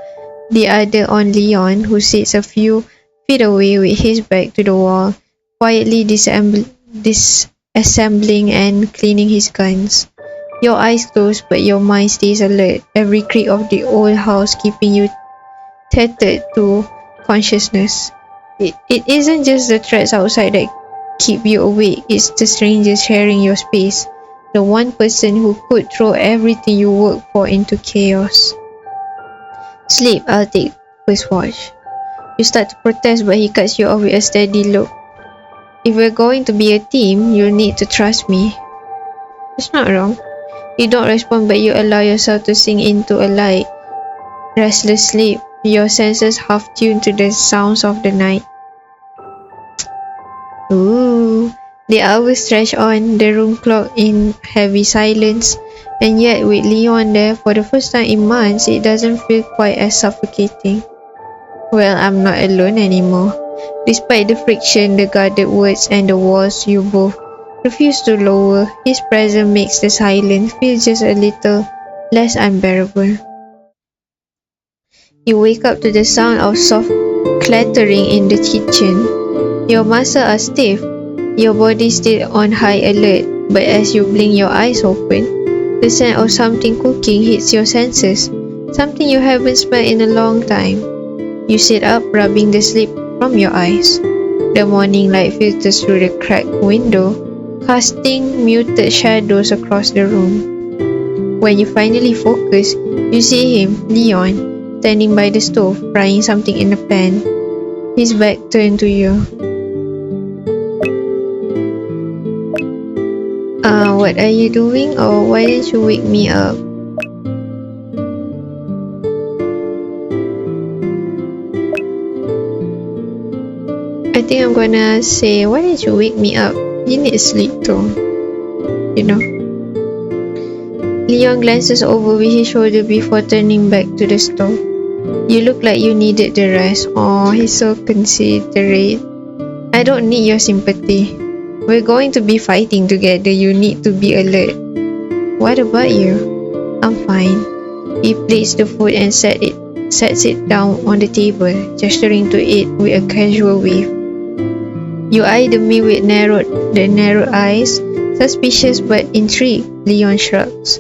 the other on Leon, who sits a few feet away with his back to the wall, quietly disassembling and cleaning his guns. Your eyes close, but your mind stays alert, every creak of the old house keeping you tethered to consciousness. It isn't just the threats outside that keep you awake, it's the strangers sharing your space, the one person who could throw everything you work for into chaos. Sleep, I'll take first watch. You start to protest, but he cuts you off with a steady look. If we're going to be a team, you'll need to trust me. It's not wrong. You don't respond, but you allow yourself to sink into a light, restless sleep, your senses half tuned to the sounds of the night. Ooh, the hours stretch on, the room clocked in heavy silence, and yet with Leon there for the first time in months, it doesn't feel quite as suffocating. Well, I'm not alone anymore. Despite the friction, the guarded words, and the walls you both refuse to lower, his presence makes the silence feel just a little less unbearable. You wake up to the sound of soft clattering in the kitchen. Your muscles are stiff, your body still on high alert, but as you blink your eyes open, the scent of something cooking hits your senses, something you haven't smelled in a long time. You sit up, rubbing the sleep from your eyes. The morning light filters through the cracked window, casting muted shadows across the room. When you finally focus, you see him, Leon, standing by the stove, frying something in a pan. His back turned to you. What are you doing? Or why didn't you wake me up? I think I'm gonna say, why didn't you wake me up? You need sleep too. You know. Leon glances over his shoulder before turning back to the stove. You look like you needed the rest. Oh, he's so considerate. I don't need your sympathy. We're going to be fighting together. You need to be alert. What about you? I'm fine. He plates the food and sets it down on the table, gesturing to it with a casual wave. You eye me with narrowed eyes, suspicious but intrigued. Leon shrugs.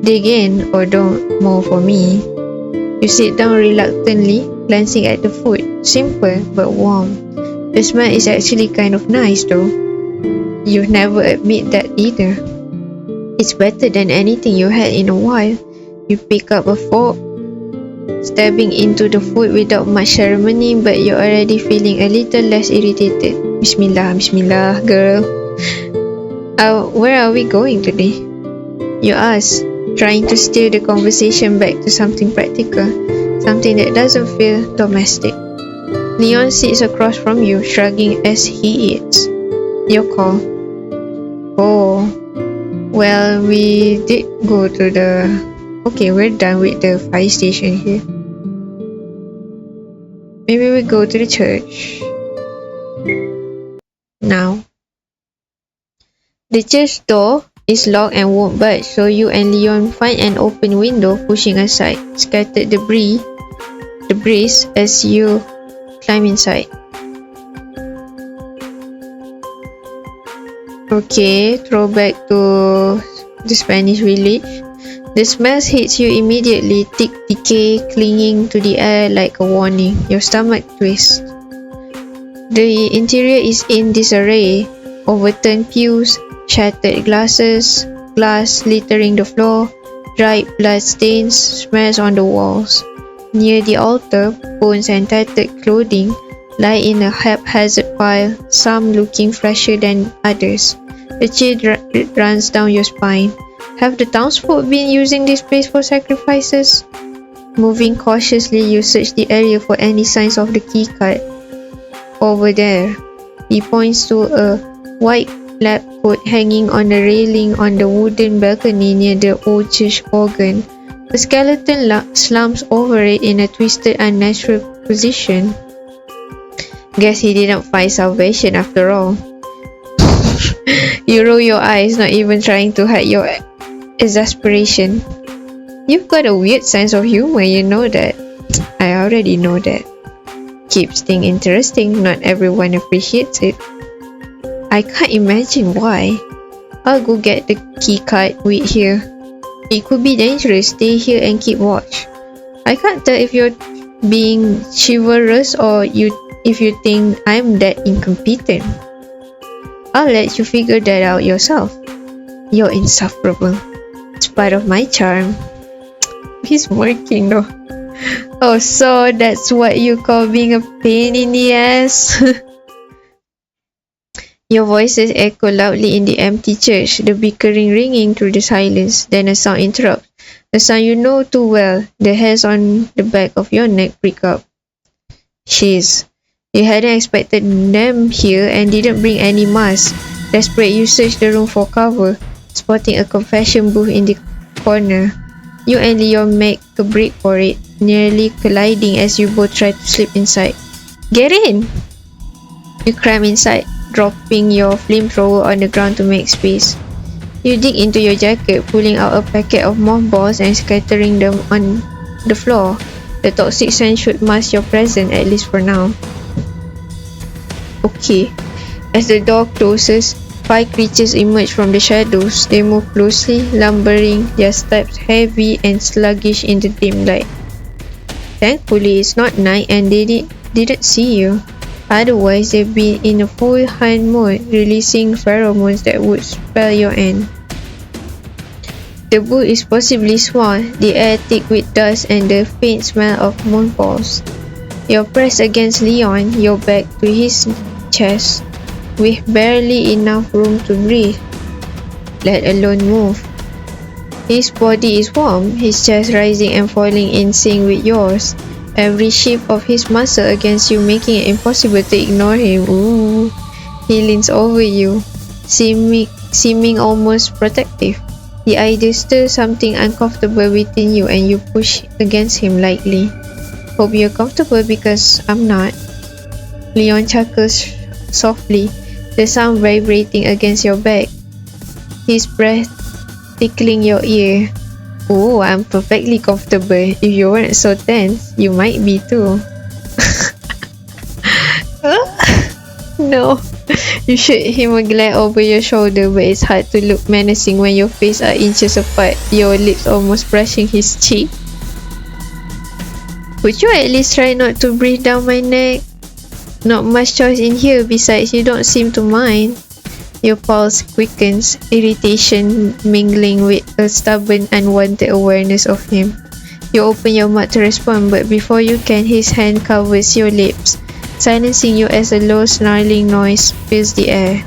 Dig in or don't more for me. You sit down reluctantly, glancing at the food. Simple but warm. The smell is actually kind of nice though. You never admit that either. It's better than anything you had in a while. You pick up a fork, stabbing into the food without much ceremony, but you're already feeling a little less irritated. Bismillah, bismillah, girl. Where are we going today? You ask, trying to steer the conversation back to something practical, something that doesn't feel domestic. Leon sits across from you, shrugging as he eats. Your call. Oh, well, we did go to the... Okay, we're done with the fire station here. Maybe we go to the church now. The church door is locked and won't budge, so you and Leon find an open window, pushing aside scattered debris as you climb inside. Okay, throwback to the Spanish village. The smell hits you immediately, thick decay clinging to the air like a warning. Your stomach twists. The interior is in disarray. Overturned pews, shattered glass littering the floor, dried blood stains smears on the walls. Near the altar, bones and tattered clothing lie in a haphazard pile, some looking fresher than others. A chill runs down your spine. Have the townsfolk been using this place for sacrifices? Moving cautiously, you search the area for any signs of the keycard. Over there. He points to a white lab coat hanging on the railing on the wooden balcony near the old church organ. A skeleton slumps over it in a twisted, unnatural position. Guess he didn't find salvation after all. You roll your eyes, not even trying to hide your exasperation. You've got a weird sense of humor, you know that. I already know that. Keeps things interesting, not everyone appreciates it. I can't imagine why. I'll go get the keycard, wait here. It could be dangerous, stay here and keep watch. I can't tell if you're being chivalrous or if you think I'm that incompetent. I'll let you figure that out yourself. You're insufferable. It's part of my charm. He's working though. Oh, so that's what you call being a pain in the ass? Your voices echo loudly in the empty church, the bickering ringing through the silence. Then a sound interrupts. A sound you know too well. The hairs on the back of your neck prick up. Shiz. You hadn't expected them here and didn't bring any mask. Desperate, you search the room for cover, spotting a confession booth in the corner. You and Leon make a break for it, nearly colliding as you both try to slip inside. Get in! You cram inside, dropping your flamethrower on the ground to make space. You dig into your jacket, pulling out a packet of mothballs and scattering them on the floor. The toxic scent should mask your presence, at least for now. Okay. As the door closes, 5 creatures emerge from the shadows. They move closely, lumbering, their steps heavy and sluggish in the dim light. Thankfully, it's not night and they didn't see you. Otherwise, they'd be in a full hunt mode, releasing pheromones that would spell your end. The boot is possibly small, the air thick with dust and the faint smell of moonfalls. You're pressed against Leon, your back to his chest, with barely enough room to breathe, let alone move. His body is warm, his chest rising and falling in sync with yours, every shape of his muscle against you making it impossible to ignore him. Ooh. He leans over you, seeming almost protective. The idea stirs something uncomfortable within you and you push against him lightly. Hope you're comfortable because I'm not. Leon chuckles softly, the sound vibrating against your back. His breath tickling your ear. Oh, I'm perfectly comfortable. If you weren't so tense, you might be too. No. You shoot him a glare over your shoulder, but it's hard to look menacing when your faces are inches apart, your lips almost brushing his cheek. Would you at least try not to breathe down my neck? Not much choice in here, besides you don't seem to mind. Your pulse quickens, irritation mingling with a stubborn, unwanted awareness of him. You open your mouth to respond, but before you can, his hand covers your lips, silencing you as a low snarling noise fills the air.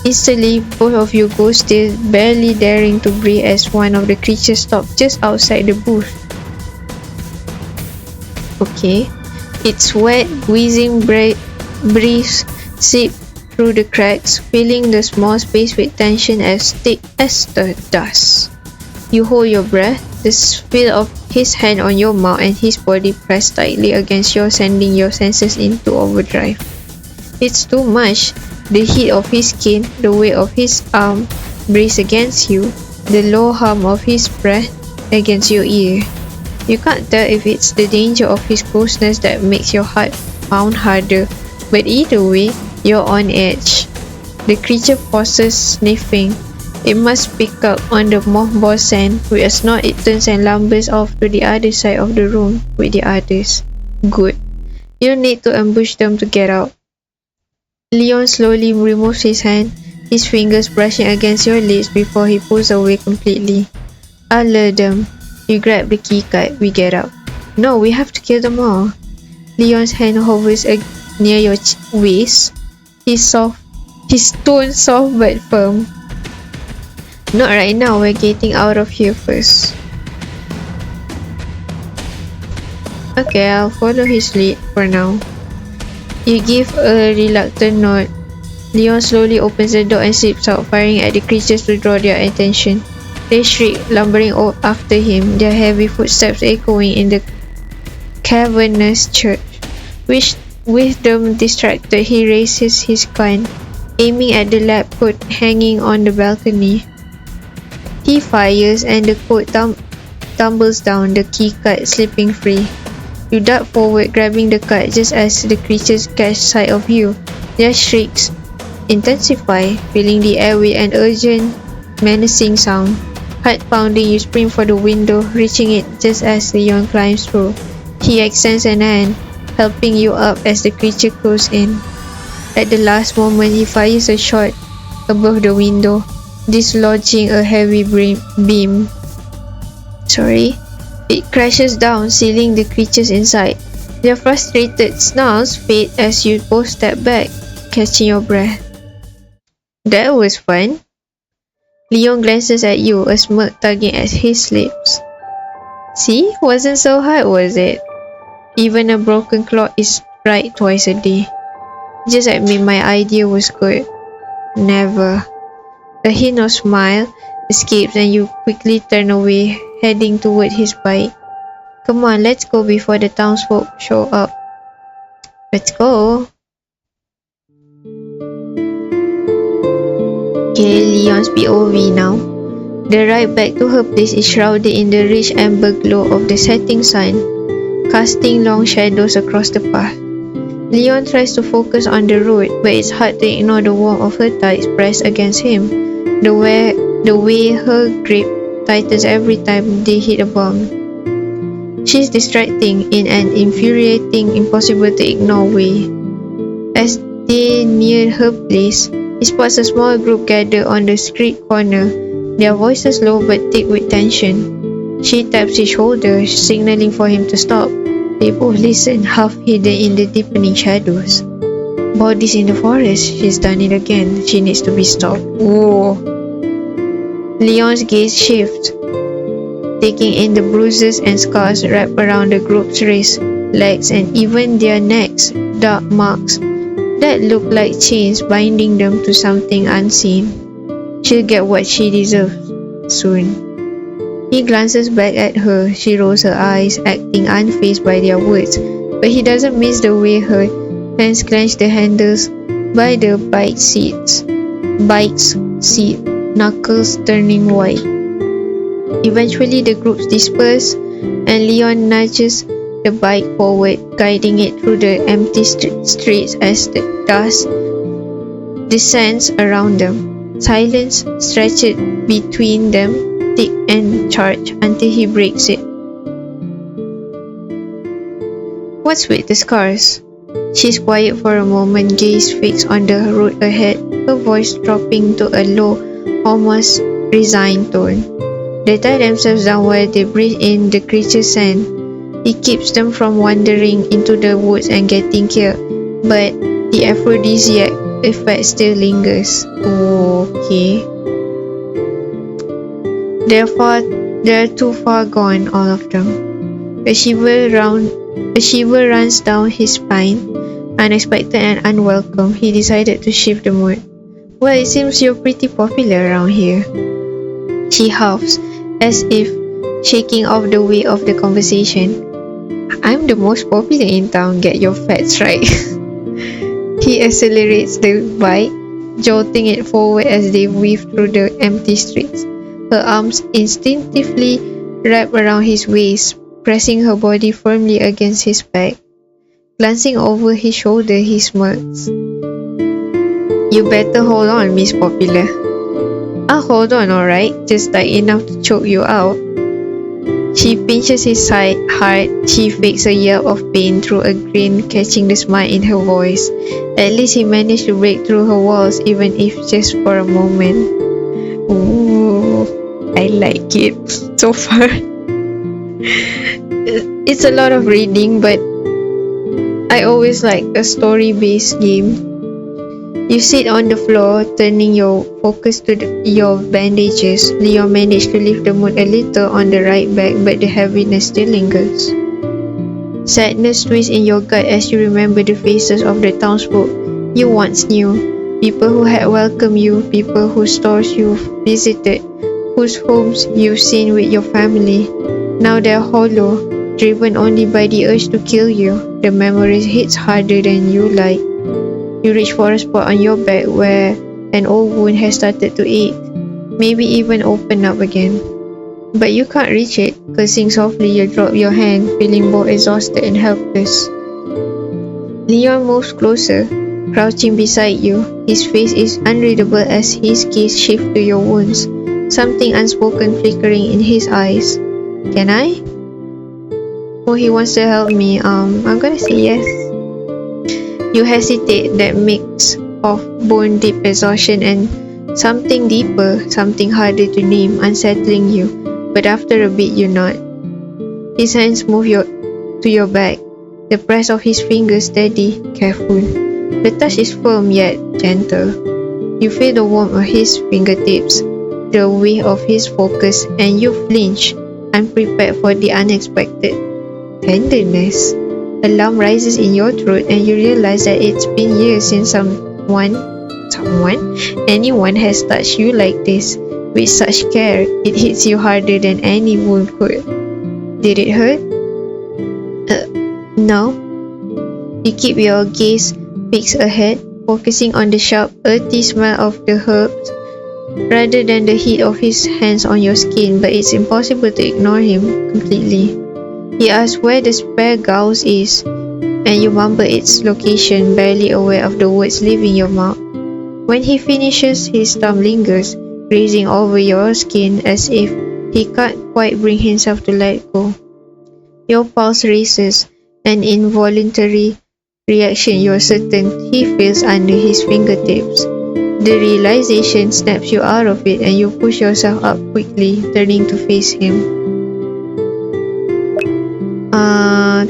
Instantly, both of you go still, barely daring to breathe as one of the creatures stops just outside the booth. Okay. Its wet, wheezing breeze seep through the cracks, filling the small space with tension as thick as the dust. You hold your breath, the feel of his hand on your mouth and his body pressed tightly against yours, sending your senses into overdrive. It's too much. The heat of his skin, the weight of his arm brace against you, the low hum of his breath against your ear. You can't tell if it's the danger of his closeness that makes your heart pound harder, but either way, you're on edge. The creature pauses, sniffing. It must pick up on the mothball scent. With a snort, it turns and lumbers off to the other side of the room with the others. Good. You don't need to ambush them to get out. Leon slowly removes his hand, his fingers brushing against your lips before he pulls away completely. I'll lure them. You grab the keycard, we get out. No, we have to kill them all. Leon's hand hovers near your waist. His tone soft but firm. Not right now, we're getting out of here first. Okay, I'll follow his lead for now. You give a reluctant nod. Leon slowly opens the door and slips out, firing at the creatures to draw their attention. They shriek, lumbering after him, their heavy footsteps echoing in the cavernous church. With them distracted, he raises his gun, aiming at the lab coat hanging on the balcony. He fires and the coat tumbles down, the keycard slipping free. You dart forward, grabbing the card just as the creatures catch sight of you. Their shrieks intensify, filling the air with an urgent, menacing sound. Heart pounding, you sprint for the window, reaching it just as Leon climbs through. He extends an hand, helping you up as the creature closes in. At the last moment, he fires a shot above the window, dislodging a heavy beam. It crashes down, sealing the creatures inside. Their frustrated snarls fade as you both step back, catching your breath. That was fun. Leon glances at you, a smirk tugging at his lips. See? Wasn't so hard, was it? Even a broken clock is right twice a day. Just admit my idea was good. Never. A hint of smile escapes and you quickly turn away, heading toward his bite. Come on, let's go before the townsfolk show up. Let's go. Okay, Leon's POV now. The ride back to her place is shrouded in the rich amber glow of the setting sun, casting long shadows across the path. Leon tries to focus on the road, but it's hard to ignore the warmth of her thighs pressed against him. The way her grip tightens every time they hit a bump. She's distracting in an infuriating, impossible to ignore way. As they near her place, he spots a small group gathered on the street corner, their voices low but thick with tension. She taps his shoulder, signaling for him to stop. They both listen, half hidden in the deepening shadows. Bodies in the forest, she's done it again. She needs to be stopped. Whoa. Leon's gaze shifts, taking in the bruises and scars wrapped around the group's wrists, legs, and even their necks, dark marks that look like chains binding them to something unseen. She'll get what she deserves soon. He glances back at her. She rolls her eyes, acting unfazed by their words, but he doesn't miss the way her hands clench the handles by the bike's seat, knuckles turning white. Eventually the groups disperse and Leon nudges the bike forward, guiding it through the empty streets as the dust descends around them. Silence stretched between them, thick and charged, until he breaks it. What's with the scars? She's quiet for a moment, gaze fixed on the road ahead, her voice dropping to a low, almost resigned tone. They tie themselves down while they breathe in the creature's scent. It keeps them from wandering into the woods and getting killed, but the aphrodisiac effect still lingers. Okay. They're too far gone, all of them. A shiver runs down his spine. Unexpected and unwelcome, he decided to shift the mood. Well, it seems you're pretty popular around here. She huffs, as if shaking off the weight of the conversation. I'm the most popular in town, get your facts right. He accelerates the bike, jolting it forward as they weave through the empty streets. Her arms instinctively wrap around his waist, pressing her body firmly against his back. Glancing over his shoulder, he smirks. You better hold on, Miss Popular. I'll hold on, alright, just tight enough to choke you out. She pinches his side hard. She fakes a yelp of pain through a grin, catching the smile in her voice. At least he managed to break through her walls, even if just for a moment. Ooh, I like it so far. It's a lot of reading, but I always like a story-based game. You sit on the floor, turning your focus to your bandages. Leon managed to lift the mood a little on the right back, but the heaviness still lingers. Sadness twists in your gut as you remember the faces of the townsfolk you once knew. People who had welcomed you, people whose stores you've visited, whose homes you've seen with your family. Now they're hollow, driven only by the urge to kill you. The memory hits harder than you like. You reach for a spot on your back where an old wound has started to ache, maybe even open up again. But you can't reach it. Cursing softly, you drop your hand, feeling both exhausted and helpless. Leon moves closer, crouching beside you. His face is unreadable as his gaze shifts to your wounds, something unspoken flickering in his eyes. Can I? Oh, he wants to help me. I'm gonna say yes. You hesitate, that mix of bone-deep exhaustion and something deeper, something harder to name, unsettling you. But after a bit, you nod. His hands move to your back, the press of his fingers steady, careful. The touch is firm yet gentle. You feel the warmth of his fingertips, the weight of his focus, and you flinch, unprepared for the unexpected. Tenderness. A lump rises in your throat and you realize that it's been years since anyone has touched you like this, with such care. It hits you harder than any wound could. Did it hurt? No. You keep your gaze fixed ahead, focusing on the sharp, earthy smell of the herbs rather than the heat of his hands on your skin, but it's impossible to ignore him completely. He asks where the spare gauze is. and you mumble its location, barely aware of the words leaving your mouth. When he finishes, his thumb lingers, grazing over your skin as if he can't quite bring himself to let go. Your pulse races, an involuntary reaction you're certain he feels under his fingertips. The realization snaps you out of it and you push yourself up quickly, turning to face him.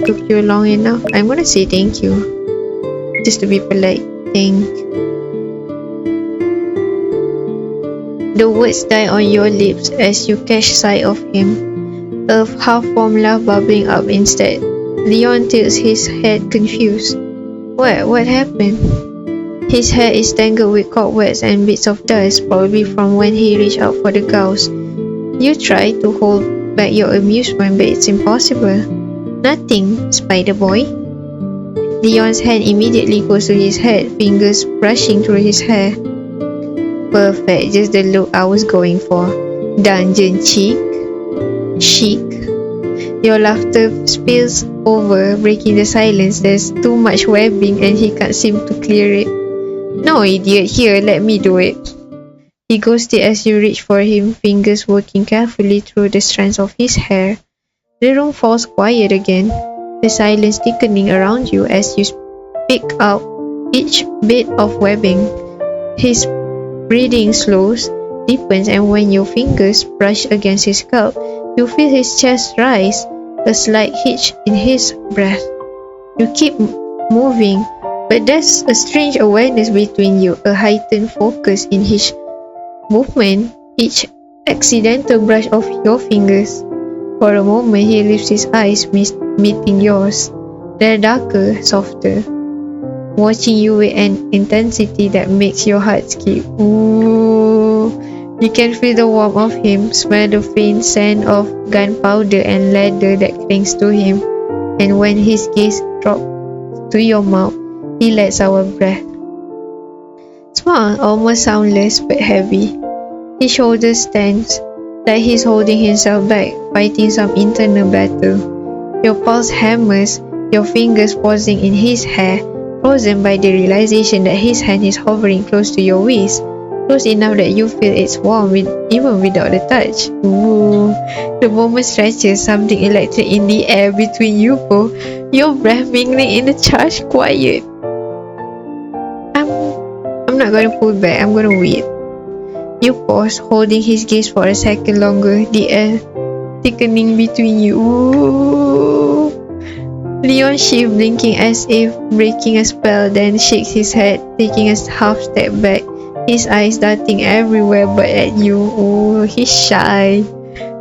Took you long enough? I'm gonna say thank you. Just to be polite. Thank. The words die on your lips as you catch sight of him. A half-formed laugh bubbling up instead. Leon tilts his head confused. What happened? His hair is tangled with cobwebs and bits of dust, probably from when he reached out for the gauze. You try to hold back your amusement, but it's impossible. Nothing, Spider Boy. Leon's hand immediately goes to his head, fingers brushing through his hair. Perfect, just the look I was going for. Dungeon chic. Your laughter spills over, breaking the silence. There's too much webbing and he can't seem to clear it. No, idiot, here, let me do it. He ghosted as you reach for him, fingers working carefully through the strands of his hair. The room falls quiet again, the silence thickening around you as you pick out each bit of webbing. His breathing slows, deepens, and when your fingers brush against his scalp, you feel his chest rise, a slight hitch in his breath. You keep moving, but there's a strange awareness between you, a heightened focus in his movement, each accidental brush of your fingers. For a moment, he lifts his eyes, meeting yours. They're darker, softer, watching you with an intensity that makes your heart skip. Ooh. You can feel the warmth of him, smell the faint scent of gunpowder and leather that clings to him, and when his gaze drops to your mouth, he lets out a breath. Small, almost soundless but heavy. His shoulders tense, like he's holding himself back, fighting some internal battle. Your pulse hammers, your fingers pausing in his hair, frozen by the realization that his hand is hovering close to your waist, close enough that you feel its warmth even without the touch. Ooh. The moment stretches, something electric in the air between you both, your breath mingling in the charged quiet. I'm not gonna pull back, I'm gonna wait. You pause, holding his gaze for a second longer, the air thickening between you. Ooh. Leon shifts, blinking as if breaking a spell, then shakes his head, taking a half step back, his eyes darting everywhere but at you. Ooh, he's shy.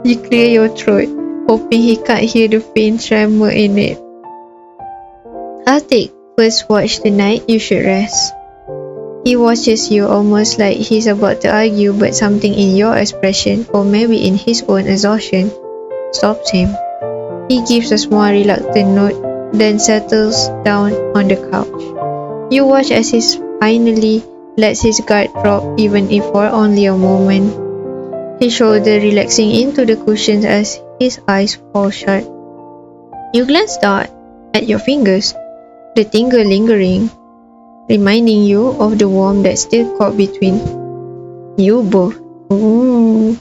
You clear your throat, hoping he can't hear the faint tremor in it. I'll take first watch tonight, you should rest. He watches you almost like he's about to argue, but something in your expression, or maybe in his own exhaustion, stops him. He gives a small reluctant nod, then settles down on the couch. You watch as he finally lets his guard drop, even if for only a moment. His shoulder relaxing into the cushions as his eyes fall shut. You glance down at your fingers, the tingle lingering, reminding you of the warmth that's still caught between you both. Ooh.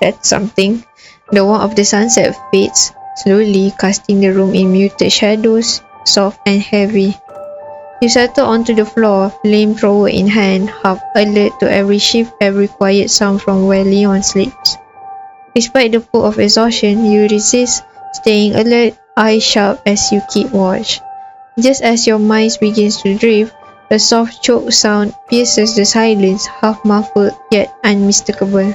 That's something. The warmth of the sunset fades slowly, casting the room in muted shadows, soft and heavy. You settle onto the floor, flamethrower in hand, half alert to every shift, every quiet sound from where Leon sleeps. Despite the pull of exhaustion, you resist, staying alert, eyes sharp as you keep watch. Just as your mind begins to drift, a soft choke sound pierces the silence, half muffled yet unmistakable.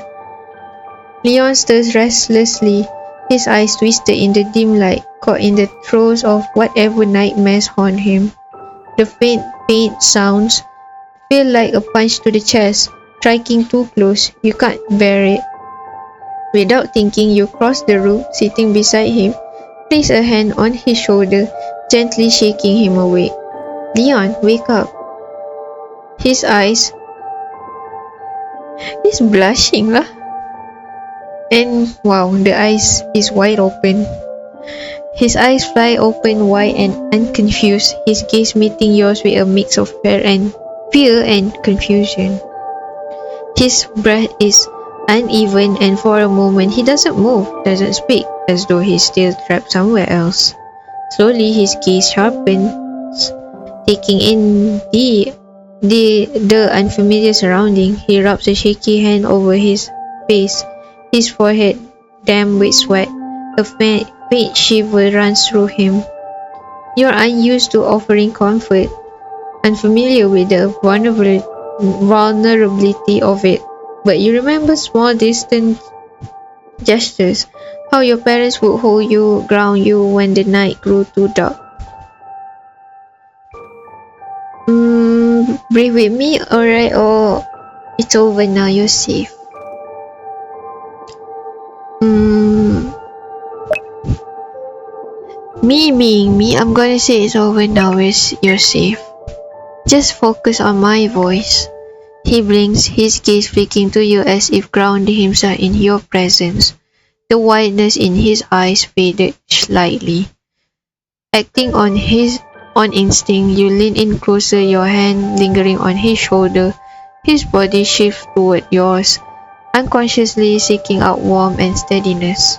Leon stirs restlessly, his eyes twisted in the dim light, caught in the throes of whatever nightmares haunt him. The faint sounds feel like a punch to the chest, striking too close, you can't bear it. Without thinking, you cross the room, sitting beside him, place a hand on his shoulder, gently shaking him awake. Leon, wake up. His eyes... He's blushing lah. And wow, the eyes is wide open. His eyes fly open wide and unconfused, his gaze meeting yours with a mix of fear and confusion. His breath is uneven, and for a moment he doesn't move, doesn't speak, as though he's still trapped somewhere else. Slowly his gaze sharpens, taking in the unfamiliar surrounding. He rubs a shaky hand over his face, his forehead damp with sweat. A faint shiver runs through him. You're unused to offering comfort, unfamiliar with the vulnerability of it, but you remember small distant gestures, how your parents would hold you, ground you when the night grew too dark. Breathe with me, alright? Or it's over now, you're safe. Me being me, I'm gonna say it's over now, you're safe. Just focus on my voice. He blinks, his gaze flicking to you as if grounding himself in your presence. The whiteness in his eyes faded slightly. Acting on instinct, you lean in closer, your hand lingering on his shoulder. His body shifts toward yours, unconsciously seeking out warmth and steadiness.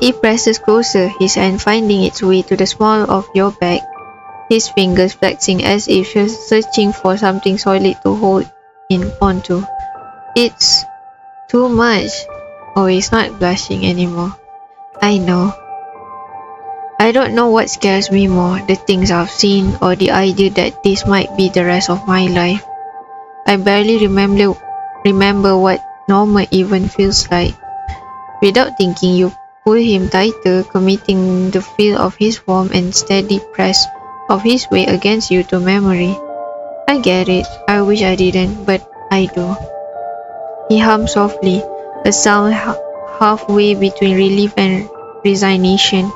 He presses closer, his hand finding its way to the small of your back, his fingers flexing as if searching for something solid to hold onto. It's too much. Oh, he's not blushing anymore. I know. I don't know what scares me more, the things I've seen or the idea that this might be the rest of my life. I barely remember what normal even feels like. Without thinking, you pull him tighter, committing the feel of his warm and steady press of his weight against you to memory. I get it. I wish I didn't, but I do. He hummed softly, a sound halfway between relief and resignation.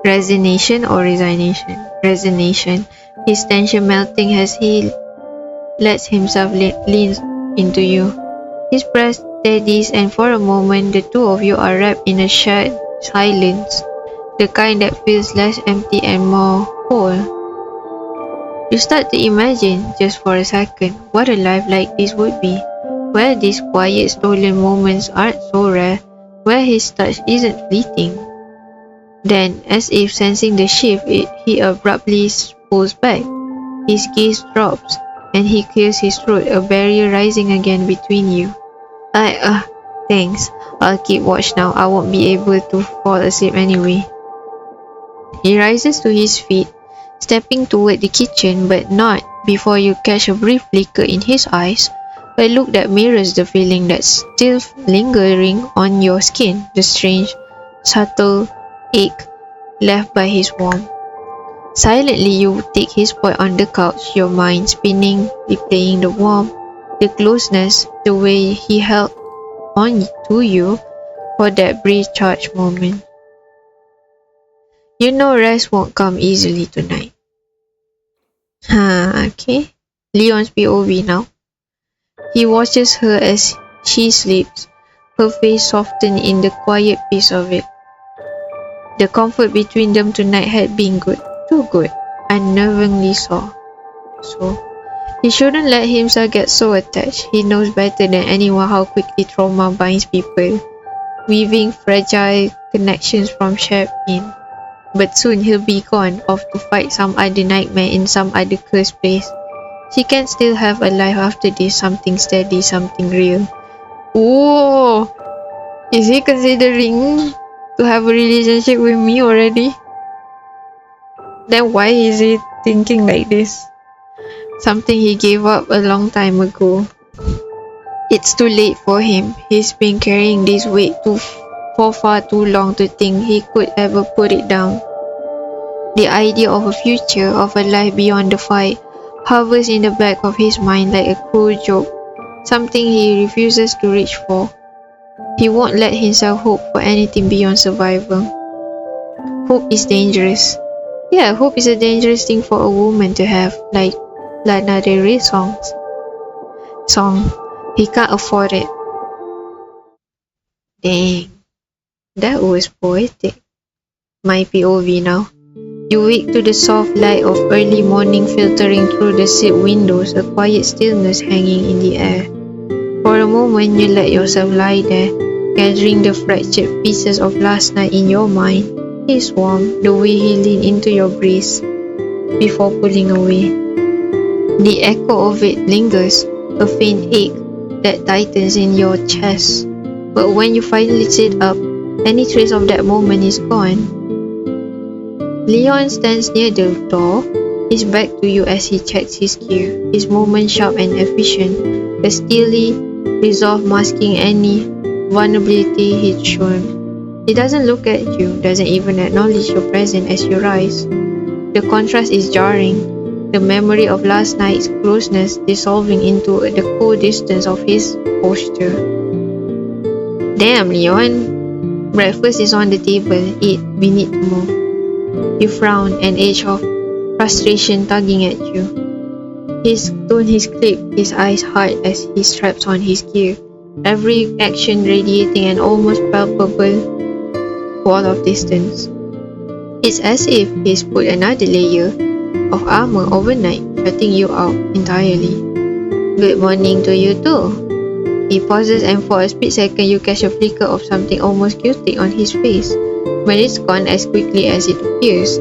Resignation. His tension melting as he lets himself lean into you. His breath steadies, and for a moment the two of you are wrapped in a shared silence, the kind that feels less empty and more whole. You start to imagine, just for a second, what a life like this would be, where these quiet stolen moments aren't so rare, where his touch isn't fleeting. Then, as if sensing the shift, he abruptly pulls back. His gaze drops, and he clears his throat, a barrier rising again between you. Thanks. I'll keep watch now. I won't be able to fall asleep anyway. He rises to his feet, stepping toward the kitchen, but not before you catch a brief flicker in his eyes, a look that mirrors the feeling that's still lingering on your skin, the strange, subtle ache left by his warmth. Silently, you take his spot on the couch, your mind spinning, replaying the warmth, the closeness, the way he held on to you for that brief charged moment. You know rest won't come easily tonight. Okay. Leon's POV now. He watches her as she sleeps, her face softened in the quiet peace of it. The comfort between them tonight had been good, too good, unnervingly so. He shouldn't let himself get so attached. He knows better than anyone how quickly trauma binds people, weaving fragile connections from shared pain. But soon he'll be gone, off to fight some other nightmare in some other cursed place. She can still have a life after this, something steady, something real. Oh, is he considering to have a relationship with me already? Then why is he thinking like this? Something he gave up a long time ago. It's too late for him. He's been carrying this weight for far too long to think he could ever put it down. The idea of a future, of a life beyond the fight, hovers in the back of his mind like a cruel joke, something he refuses to reach for. He won't let himself hope for anything beyond survival. Hope is dangerous. Yeah, hope is a dangerous thing for a woman to have, like Lana Del Rey song. He can't afford it. Dang, that was poetic. My POV now. You wake to the soft light of early morning filtering through the seat windows, a quiet stillness hanging in the air. For a moment, you let yourself lie there, gathering the fractured pieces of last night in your mind. His warmth, the way he leaned into your breast before pulling away. The echo of it lingers, a faint ache that tightens in your chest. But when you finally sit up, any trace of that moment is gone. Leon stands near the door, his back to you as he checks his gear, his movement sharp and efficient, a steely resolve masking any vulnerability he'd shown. He doesn't look at you, doesn't even acknowledge your presence as you rise. The contrast is jarring, the memory of last night's closeness dissolving into the cold distance of his posture. Damn, Leon! Breakfast is on the table. Eat, we need to move. You frown, an edge of frustration tugging at you. His tone is clipped, his eyes hard as he straps on his gear, every action radiating an almost palpable wall of distance. It's as if he's put another layer of armor overnight, shutting you out entirely. Good morning to you too. He pauses and for a split second you catch a flicker of something almost guilty on his face. But it's gone as quickly as it appears,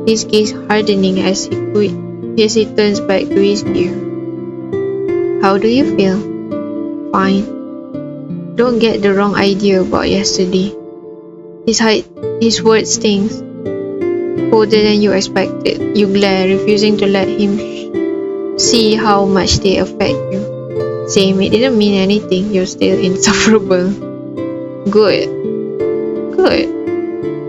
his gaze hardening as he turns back to his gear. How do you feel? Fine. Don't get the wrong idea about yesterday. His word stings. Colder than you expected. You glare, refusing to let him see how much they affect you. Same, it didn't mean anything. You're still insufferable. Good.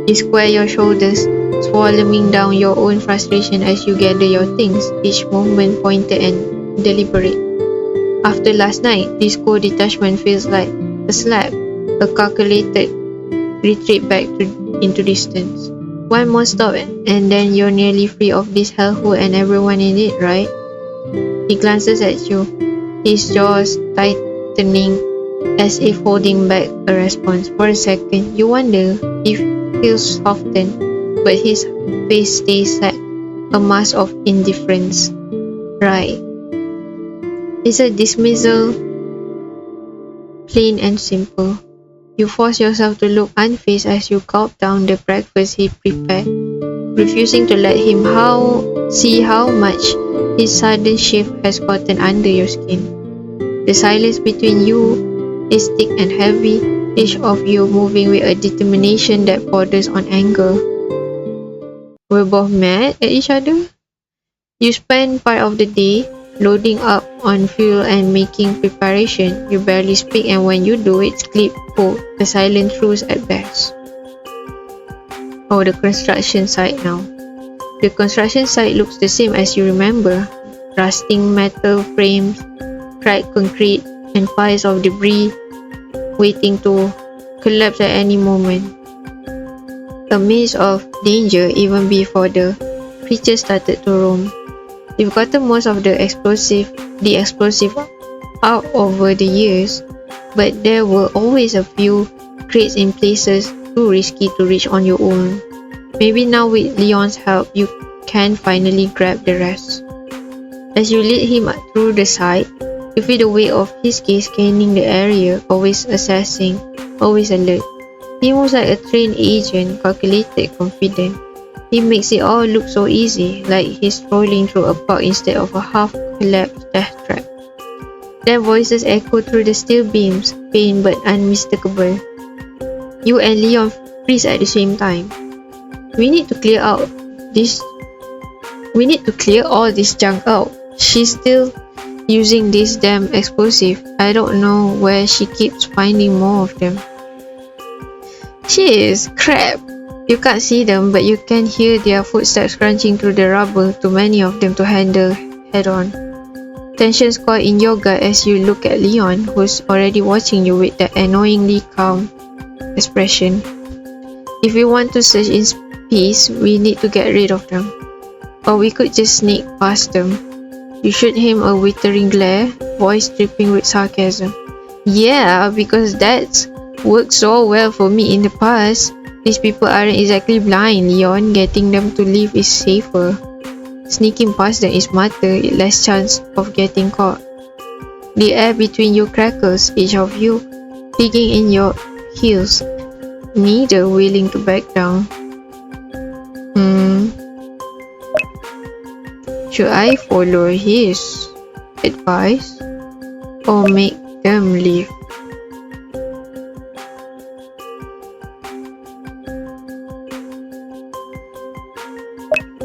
You square your shoulders, swallowing down your own frustration as you gather your things, each movement pointed and deliberate. After last night, this cold detachment feels like a slap, a calculated retreat back into distance. One more stop and then you're nearly free of this hellhole and everyone in it, right? He glances at you, his jaws tightening as if holding back a response. For a second, you wonder if he'll soften, but his face stays set, a mask of indifference. Right. It's a dismissal, plain and simple. You force yourself to look unfazed as you gulp down the breakfast he prepared, refusing to let him see how much his sudden shift has gotten under your skin. The silence between you is thick and heavy, each of you moving with a determination that borders on anger. We're both mad at each other? You spend part of the day loading up on fuel and making preparation. You barely speak, and when you do, it's clip cold, a silent truce at best. Oh, the construction site now. The construction site looks the same as you remember. Rusting metal frames, cracked concrete, and piles of debris waiting to collapse at any moment. A maze of danger even before the creatures started to roam. You've gotten most of the explosive out over the years, but there were always a few crates in places too risky to reach on your own. Maybe now with Leon's help, you can finally grab the rest. As you lead him through the site, you feel the weight of his gaze scanning the area, always assessing, always alert. He moves like a trained agent, calculated, confident. He makes it all look so easy, like he's strolling through a park instead of a half-collapsed death trap. Their voices echo through the steel beams, faint but unmistakable. You and Leon freeze at the same time. We need to clear all this junk out. She's still using this damn explosive. I don't know where she keeps finding more of them. Jeez, crap. You can't see them, but you can hear their footsteps crunching through the rubble, too many of them to handle head-on. Tensions coil in your gut as you look at Leon, who's already watching you with that annoyingly calm expression. If we want to search in peace, we need to get rid of them. Or we could just sneak past them. You shoot him a withering glare, voice dripping with sarcasm. Yeah, because that's worked so well for me in the past. These people aren't exactly blind, Leon. Getting them to leave is safer. Sneaking past them is smarter, less chance of getting caught. The air between you crackles, each of you digging in your heels, neither willing to back down. Should I follow his advice or make them leave?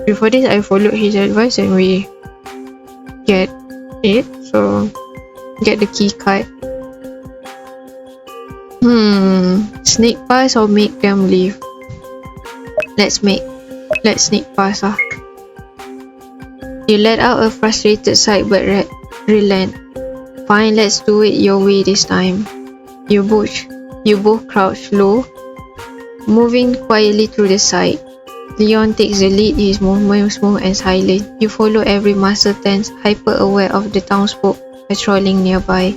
Before this, I followed his advice and we get it, so get the key card. Sneak past or make them leave? Let's sneak past. You let out a frustrated sigh but relent. Fine, let's do it your way this time. You both crouch low, moving quietly through the side. Leon takes the lead, his movement smooth and silent. You follow, every muscle tense, hyper-aware of the townsfolk patrolling nearby.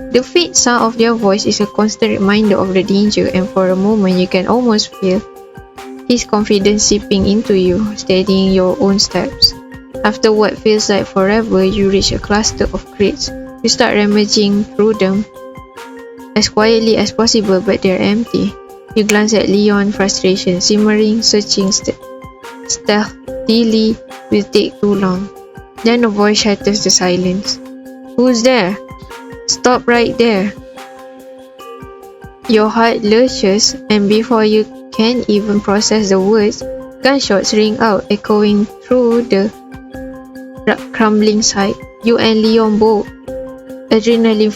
The faint sound of their voice is a constant reminder of the danger, and for a moment you can almost feel his confidence seeping into you, steadying your own steps. After what feels like forever, you reach a cluster of crates. You start rummaging through them as quietly as possible, but they're empty. You glance at Leon, frustration simmering, searching stealthily will take too long. Then a voice shatters the silence. Who's there? Stop right there. Your heart lurches, and before you can even process the words, gunshots ring out, echoing through the crumbling site. You and Leon both, adrenaline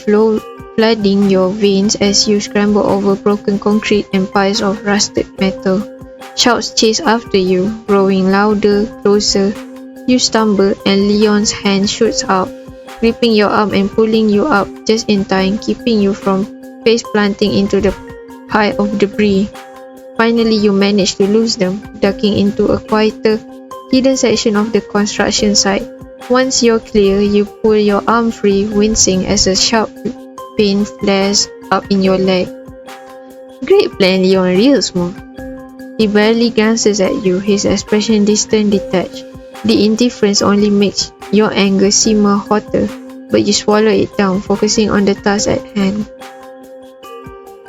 flooding your veins as you scramble over broken concrete and piles of rusted metal. Shouts chase after you, growing louder, closer. You stumble and Leon's hand shoots out, gripping your arm and pulling you up just in time, keeping you from face planting into the pile of debris. Finally, you manage to lose them, ducking into a quieter, hidden section of the construction site. Once you're clear, you pull your arm free, wincing as a sharp pain flares up in your leg. Great plan, Leon, real smooth. He barely glances at you, his expression distant, detached. The indifference only makes your anger simmer hotter, but you swallow it down, focusing on the task at hand.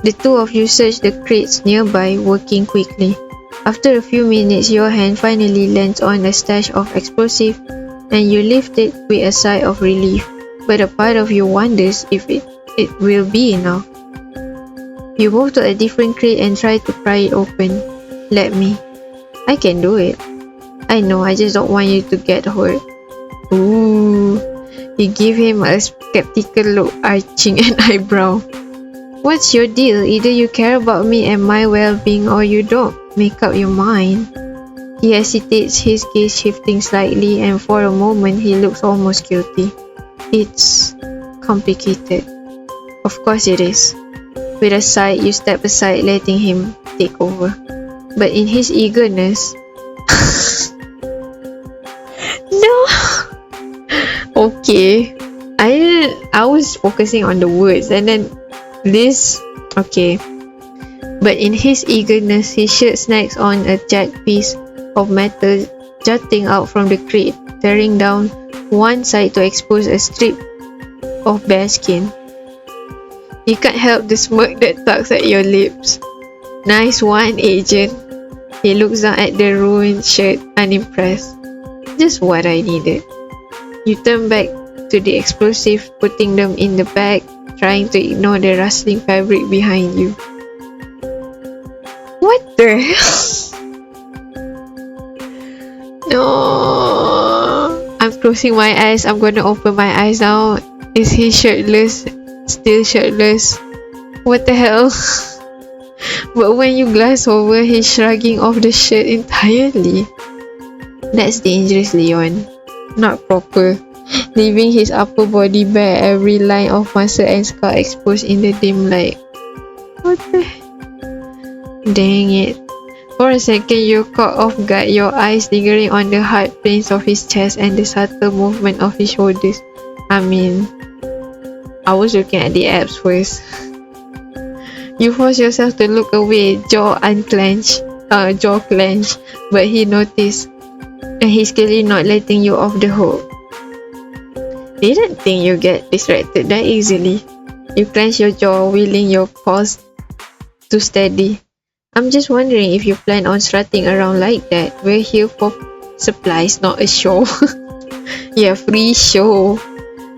The two of you search the crates nearby, working quickly. After a few minutes, your hand finally lands on a stash of explosive, and you lift it with a sigh of relief, but a part of you wonders if it will be enough. You move to a different crate and try to pry it open. Let me. I can do it. I know, I just don't want you to get hurt. Ooh. You give him a skeptical look, arching an eyebrow. What's your deal? Either you care about me and my well-being or you don't. Make up your mind. He hesitates, his gaze shifting slightly, and for a moment he looks almost guilty. It's complicated. Of course it is. With a sigh, you step aside, letting him take over. But in his eagerness... No! Okay. I was focusing on the words, and then this... Okay. But in his eagerness, his shirt snags on a jagged piece of metal jutting out from the crate, tearing down one side to expose a strip of bare skin. You can't help the smirk that tugs at your lips. Nice one, Agent. He looks down at the ruined shirt, unimpressed. Just what I needed. You turn back to the explosive, putting them in the bag, trying to ignore the rustling fabric behind you. What the hell? No. I'm closing my eyes. I'm gonna open my eyes now. Is he shirtless? Still shirtless? What the hell? But when you glance over, he's shrugging off the shirt entirely. That's dangerous, Leon. Not proper. Leaving his upper body bare, every line of muscle and scar exposed in the dim light. What the? Dang it. For a second, you're caught off guard, your eyes lingering on the hard planes of his chest and the subtle movement of his shoulders. I mean, I was looking at the abs first. You force yourself to look away, jaw clenched, but he noticed, and he's clearly not letting you off the hook. Didn't think you get distracted that easily. You clench your jaw, wheeling your paws to steady. I'm just wondering if you plan on strutting around like that. We're here for supplies, not a show. Yeah, free show.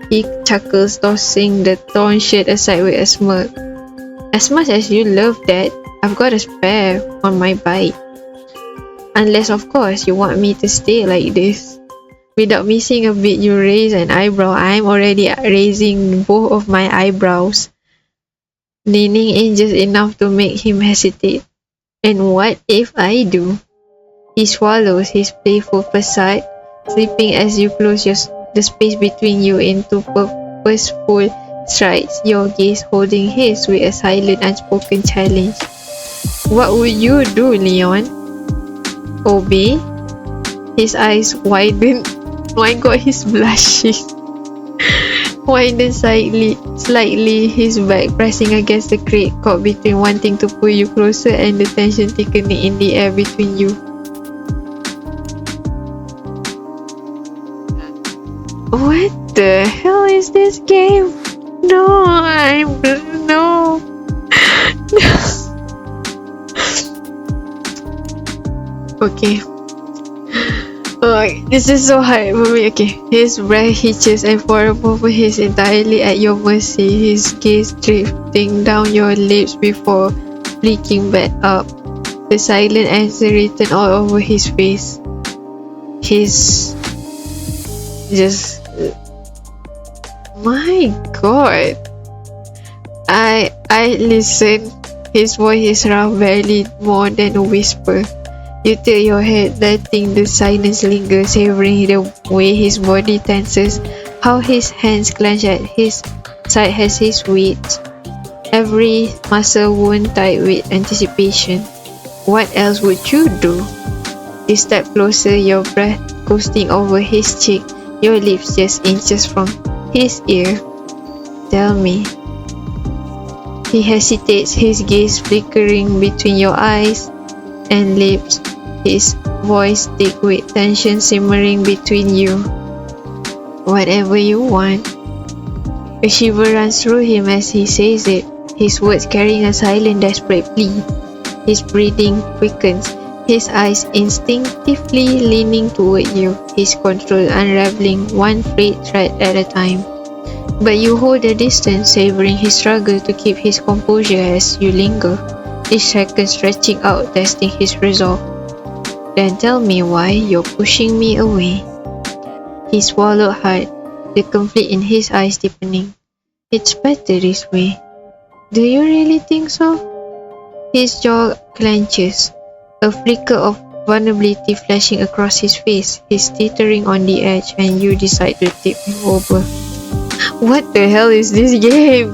He chuckles, tossing the torn shirt aside with a smirk. As much as you love that, I've got a spare on my bike. Unless, of course, you want me to stay like this. Without missing a beat, you raise an eyebrow. I'm already raising both of my eyebrows, leaning in just enough to make him hesitate. And what if I do? He swallows his playful facade, slipping as you close the space between you into purposeful strides, your gaze holding his with a silent, unspoken challenge. What would you do, Leon? Obey? His eyes widen. My god, he's blushing. Widen slightly, his back pressing against the crate, caught between wanting to pull you closer and the tension thickening in the air between you. What the hell is this game? No. Okay. This is so hard for me. Okay. His breath hitches, and for a moment he's entirely at your mercy, his gaze drifting down your lips before flicking back up, the silent answer written all over his face. He's just... My god. I listen. His voice is rough, barely more than a whisper. You tilt your head, letting the silence linger, savoring the way his body tenses, how his hands clench at his side as his weight, every muscle wound tight with anticipation. What else would you do? You step closer, your breath coasting over his cheek, your lips just inches from his ear. Tell me. He hesitates, his gaze flickering between your eyes and lips, his voice thick with tension simmering between you. Whatever you want. A shiver runs through him as he says it, his words carrying a silent, desperate plea. His breathing quickens, his eyes instinctively leaning toward you, his control unraveling one frayed thread at a time. But you hold a distance, savoring his struggle to keep his composure as you linger, each second stretching out, testing his resolve. Then tell me why you're pushing me away. He swallowed hard, the conflict in his eyes deepening. It's better this way. Do you really think so? His jaw clenches, a flicker of vulnerability flashing across his face, his teetering on the edge, and you decide to tip him over. What the hell is this game?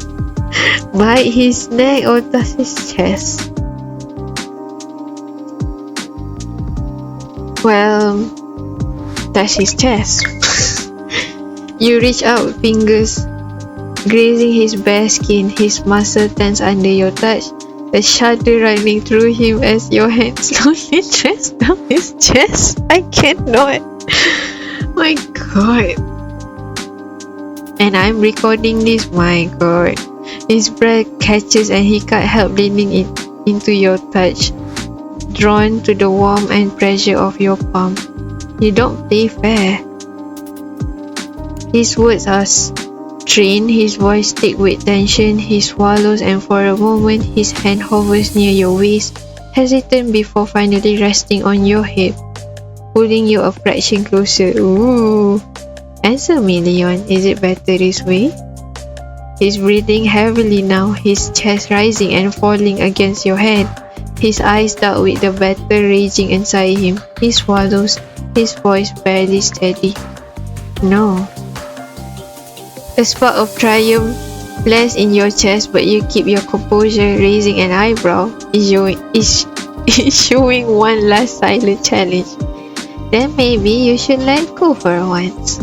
Bite his neck or touch his chest? Well, touch his chest. You reach out, fingers grazing his bare skin, his muscle tense under your touch, a shudder running through him as your hand slowly tracks down his chest. I cannot. My god. And I'm recording this, my god. His breath catches and he can't help leaning into your touch, drawn to the warmth and pressure of your palm. You don't play fair. His words are strained, his voice thick with tension. He swallows, and for a moment his hand hovers near your waist, hesitant before finally resting on your hip, pulling you a fraction closer. Ooh. Answer me, Leon. Is it better this way? He's breathing heavily now, his chest rising and falling against your head, his eyes dark with the battle raging inside him. He swallows, his voice barely steady. No. A spark of triumph flares in your chest, but you keep your composure, raising an eyebrow, issuing one last silent challenge. Then maybe you should let go for once.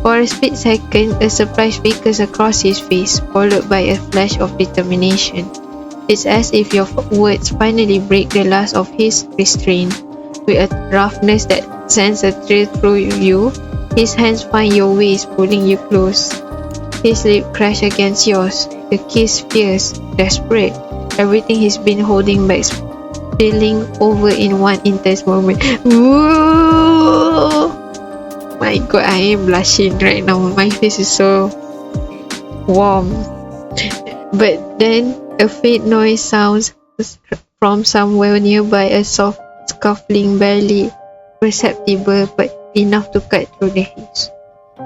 For a split second, a surprise flickers across his face, followed by a flash of determination. It's as if your words finally break the last of his restraint. With a roughness that sends a thrill through you, his hands find your waist, pulling you close. His lips crash against yours, the kiss fierce, desperate, everything he's been holding back spilling over in one intense moment. Ooh! My god, I am blushing right now. My face is so warm. But then a faint noise sounds from somewhere nearby, a soft scuffling, barely perceptible but enough to cut through the haze.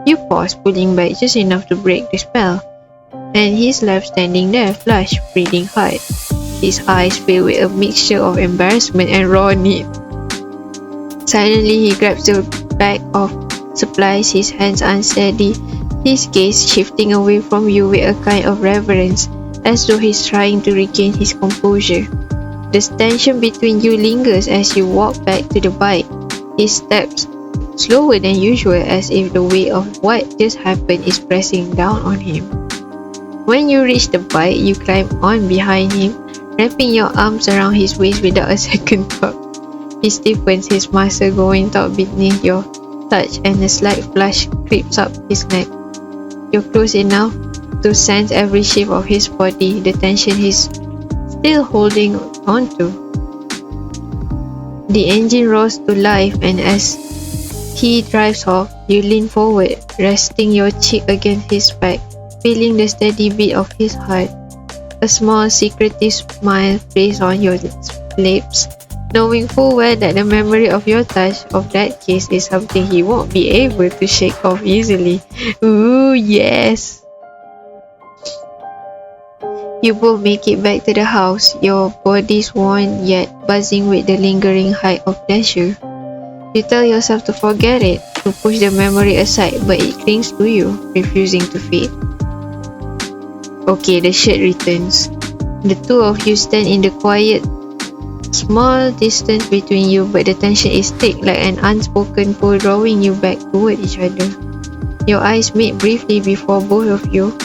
You pause, pulling back just enough to break the spell, and he's left standing there, flushed, breathing hard. His eyes filled with a mixture of embarrassment and raw need. Silently, he grabs the bag of supplies, his hands unsteady, his gaze shifting away from you with a kind of reverence, as though he's trying to regain his composure. The tension between you lingers as you walk back to the bike, his steps slower than usual, as if the weight of what just happened is pressing down on him. When you reach the bike, you climb on behind him, wrapping your arms around his waist without a second thought. He stiffens, his muscle going taut beneath your touch, and a slight flush creeps up his neck. You're close enough to sense every shift of his body, the tension he's still holding on to. The engine roars to life, and as he drives off, you lean forward, resting your cheek against his back, feeling the steady beat of his heart. A small, secretive smile plays on your lips, knowing full well that the memory of your touch of that kiss is something he won't be able to shake off easily. Ooh, yes! You both make it back to the house, your bodies worn yet buzzing with the lingering high of pleasure. You tell yourself to forget it, to push the memory aside, but it clings to you, refusing to fade. Okay, the shirt returns. The two of you stand in the quiet, small distance between you, but the tension is thick, like an unspoken pull drawing you back toward each other. Your eyes meet briefly before both of you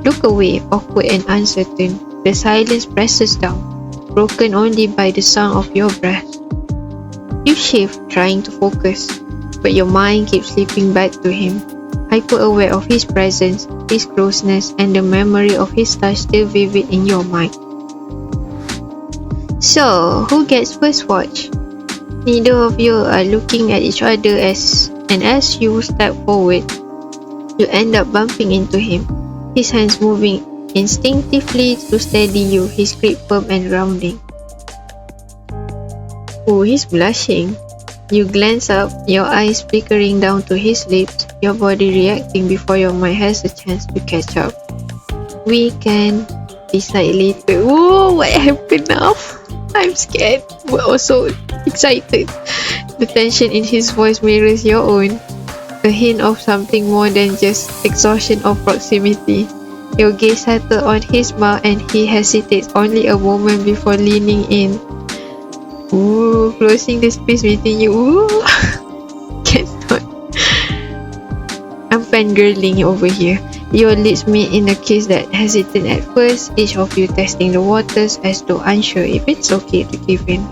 look away, awkward and uncertain. The silence presses down, broken only by the sound of your breath. You shift, trying to focus, but your mind keeps slipping back to him, hyper-aware of his presence, his closeness, and the memory of his touch still vivid in your mind. So, who gets first watch? Neither of you are looking at each other as you step forward, you end up bumping into him, his hands moving instinctively to steady you, his grip firm and grounding. Oh, he's blushing. You glance up, your eyes flickering down to his lips, your body reacting before your mind has a chance to catch up. We can decide later. Whoa, what happened now? I'm scared, but also excited. The tension in his voice mirrors your own, a hint of something more than just exhaustion of proximity. Your gaze settles on his mouth, and he hesitates only a moment before leaning in. Ooh, closing the space between you. Ooh, can't stop. I'm fangirling over here. Your lips meet in a kiss that hesitant at first, each of you testing the waters as though unsure if it's okay to give in.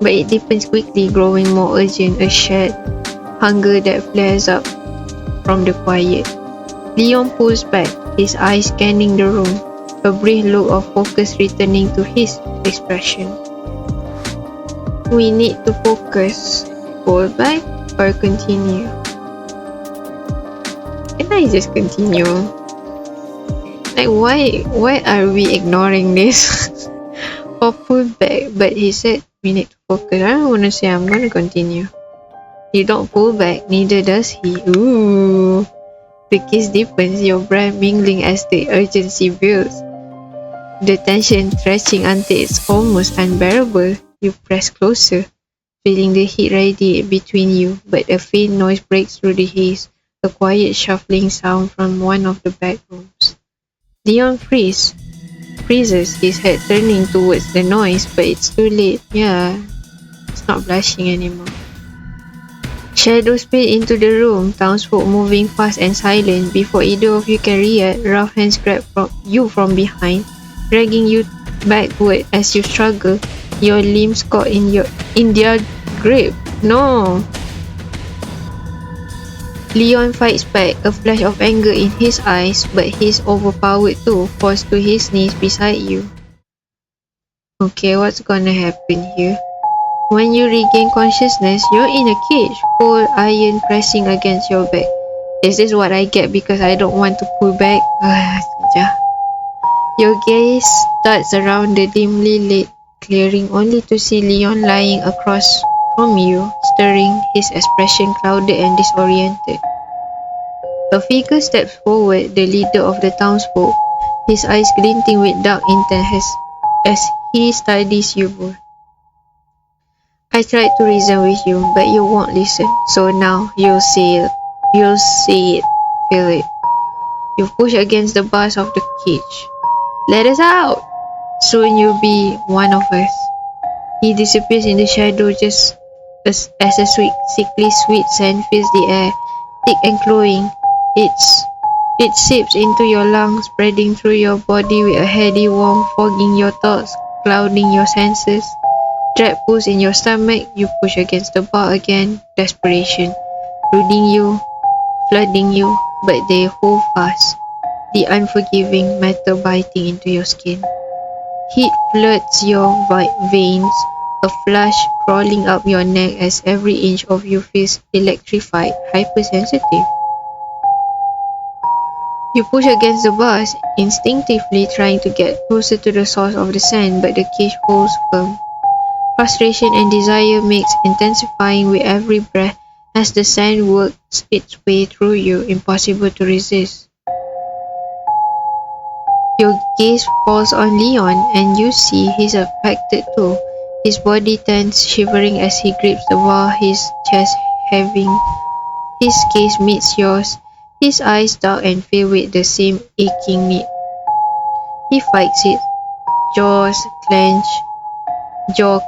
But it deepens quickly, growing more urgent, a shared hunger that flares up from the quiet. Leon pulls back, his eyes scanning the room, a brief look of focus returning to his expression. We need to focus. Pull back or continue? Can I just continue? Like, why are we ignoring this? Or pull back? But he said we need to focus. I don't want to say I'm going to continue. You don't pull back, neither does he. Ooh. The kiss deepens, your breath mingling as the urgency builds. The tension stretching until it's almost unbearable. You press closer, feeling the heat radiate between you, but a faint noise breaks through the haze, a quiet shuffling sound from one of the back rooms. Leon freezes, his head turning towards the noise, but it's too late. Yeah, it's not blushing anymore. Shadows spin into the room, townsfolk moving fast and silent. Before either of you can react, rough hands grab you from behind, dragging you backward as you struggle, your limbs caught in their grip. No! Leon fights back, a flash of anger in his eyes, but he's overpowered too, forced to his knees beside you. Okay, what's gonna happen here? When you regain consciousness, you're in a cage, cold iron pressing against your back. Is this what I get because I don't want to pull back? Your gaze darts around the dimly lit clearing only to see Leon lying across from you, stirring, his expression clouded and disoriented. A figure steps forward, the leader of the townsfolk, his eyes glinting with dark intent as he studies you both. I tried to reason with you, but you won't listen. So now you'll see it. You'll see it. Feel it. You push against the bars of the cage. Let us out! Soon you'll be one of us. He disappears in the shadow just as a sickly sweet scent fills the air, thick and cloying. It seeps into your lungs, spreading through your body with a heady warmth, fogging your thoughts, clouding your senses. Dread pulls in your stomach, you push against the bar again, desperation, flooding you, but they hold fast, the unforgiving metal biting into your skin. Heat floods your veins, a flush crawling up your neck as every inch of you feels electrified, hypersensitive. You push against the bars, instinctively trying to get closer to the source of the sand, but the cage holds firm. Frustration and desire mix, intensifying with every breath as the sand works its way through you, impossible to resist. Your gaze falls on Leon, and you see he's affected too. His body tense, shivering as he grips the bar, his chest heaving. His gaze meets yours, his eyes dark and filled with the same aching need. He fights it, jaw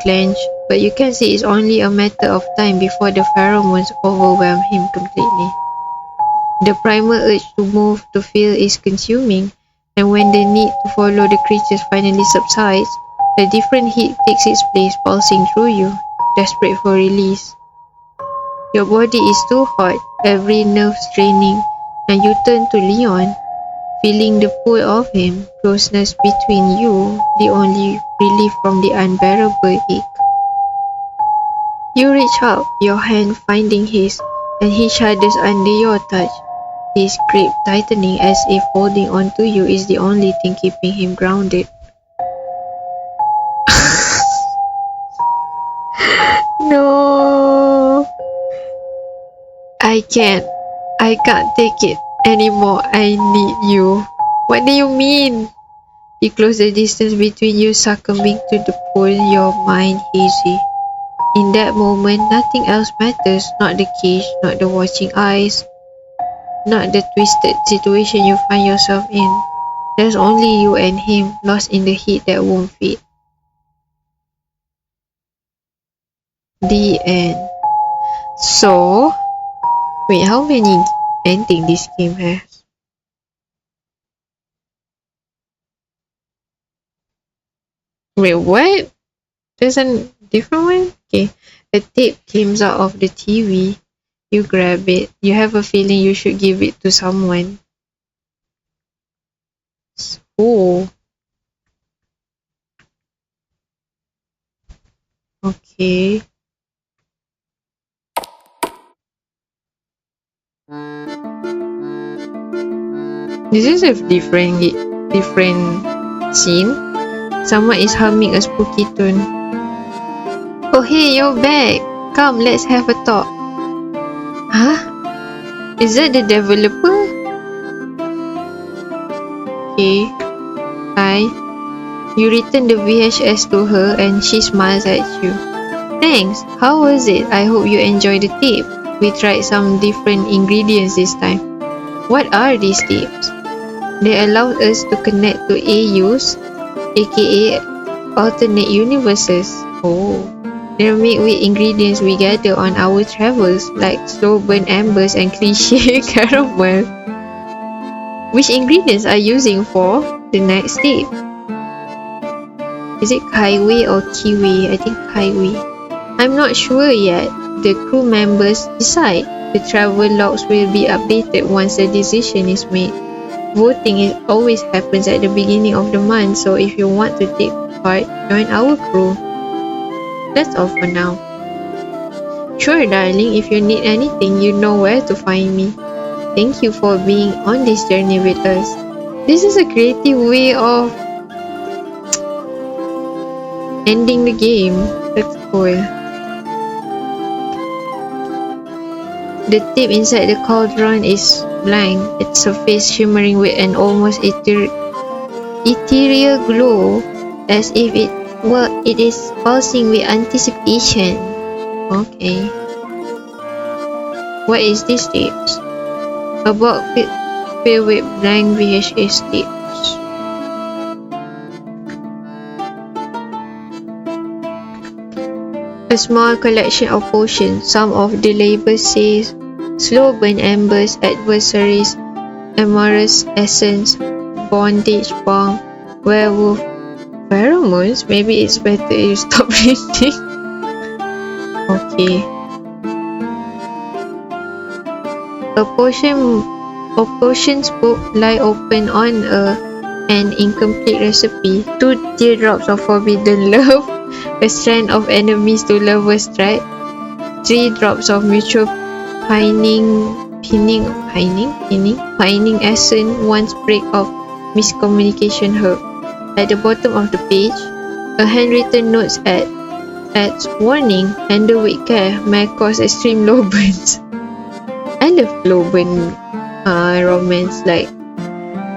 clenched, but you can see it's only a matter of time before the pheromones overwhelm him completely. The primal urge to move, to feel is consuming, and when the need to follow the creatures finally subsides, a different heat takes its place, pulsing through you, desperate for release. Your body is too hot, every nerve straining, and you turn to Leon, feeling the pull of him, closeness between you, the only relief from the unbearable ache. You reach out, your hand finding his, and he shudders under your touch, his grip tightening as if holding on to you is the only thing keeping him grounded. No! I can't take it anymore. I need you. What do you mean? You close the distance between you, succumbing to the pull, your mind hazy. In that moment, nothing else matters, not the cage, not the watching eyes, not the twisted situation you find yourself in. There's only you and him, lost in the heat that won't fade. The end. So, wait, how many endings this game has? Wait, what? There's a different one? Okay. A tape comes out of the TV. You grab it. You have a feeling you should give it to someone. Oh. Okay. This is a different scene. Someone is humming a spooky tune. Oh hey, you're back. Come, let's have a talk. Huh? Is that the developer? Okay. Hi. You return the VHS to her and she smiles at you. Thanks. How was it? I hope you enjoyed the tape. We tried some different ingredients this time. What are these tapes? They allowed us to connect to AUs, aka alternate universes. Oh. They're made with ingredients we gather on our travels, like slow burnt embers and cliche caramel. Which ingredients are you using for the next step? Is it kaiwi or kiwi? I think kaiwi. I'm not sure yet. The crew members decide. The travel logs will be updated once the decision is made. Voting always happens at the beginning of the month, so if you want to take part, join our crew. That's all for now. Sure, darling, if you need anything, you know where to find me. Thank you for being on this journey with us. This is a creative way of ending the game. That's cool. The tip inside the cauldron is blank, its surface shimmering with an almost ethereal glow, as if it is pulsing with anticipation. Okay. What is this tips? A box filled with blank VHS tips. A small collection of potions. Some of the labels say slow burn embers, adversaries, amorous essence, bondage balm, werewolf, pheromones. Maybe it's better you stop reading. Okay. A potions book lie open on an incomplete recipe. 2 teardrops of forbidden love, a strand of enemies to lovers strike, 3 drops of mutual pining essence, 1 sprig of miscommunication herb. At the bottom of the page, a handwritten note adds warning, handle with care, may cause extreme low burns. I love low burn romance. Like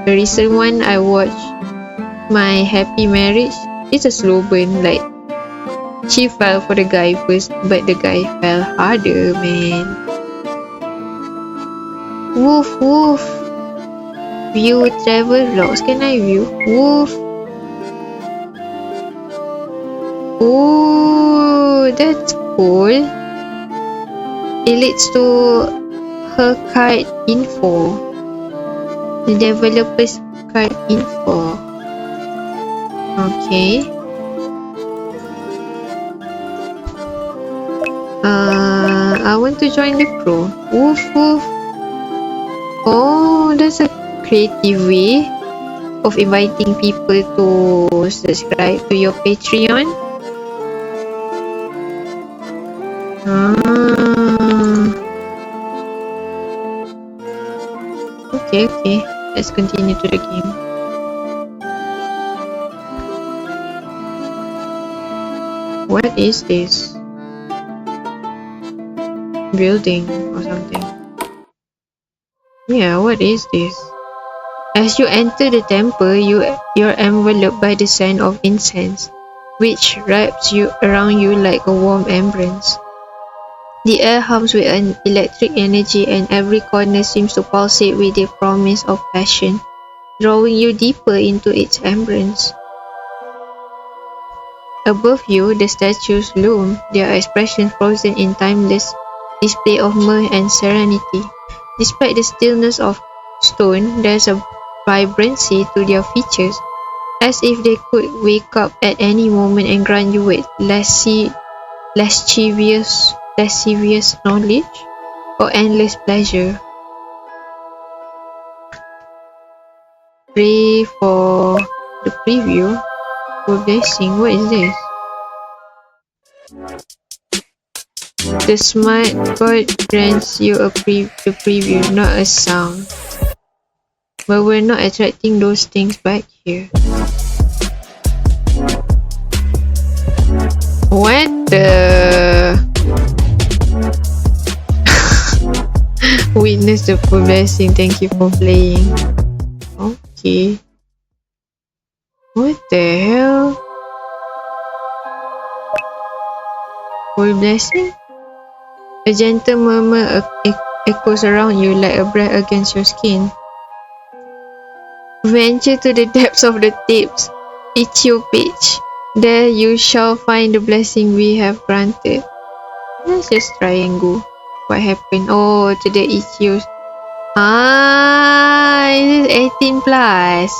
the recent one I watched, My Happy Marriage. It's a slow burn. Like she fell for the guy first, but the guy fell harder, man. Woof woof. View travel vlogs. Can I view? Woof. Oh, that's cool. It leads to her card info. The developer's card info. Okay. I want to join the crew. Woof woof. Oh, that's a creative way of inviting people to subscribe to your Patreon. Okay. Let's continue to the game. What is this? Building or something. Yeah, what is this? As you enter the temple, you're enveloped by the scent of incense, which wraps around you like a warm embrace. The air hums with an electric energy, and every corner seems to pulsate with the promise of passion, drawing you deeper into its embrace. Above you, the statues loom, their expression frozen in timeless display of mirth and serenity. Despite the stillness of stone, there's a vibrancy to their features, as if they could wake up at any moment and grant you with lascivious knowledge or endless pleasure. Pray for the preview. For blessing. What is this? The smart god grants you the preview, not a sound. But we're not attracting those things back here. What the? Witness the full blessing. Thank you for playing. Okay. What the hell? Full blessing? A gentle murmur echoes around you like a breath against your skin. Venture to the depths of the tapes. It's your page. There you shall find the blessing we have granted. Let's just try and go. What happened? Oh, today issues. This is 18 plus.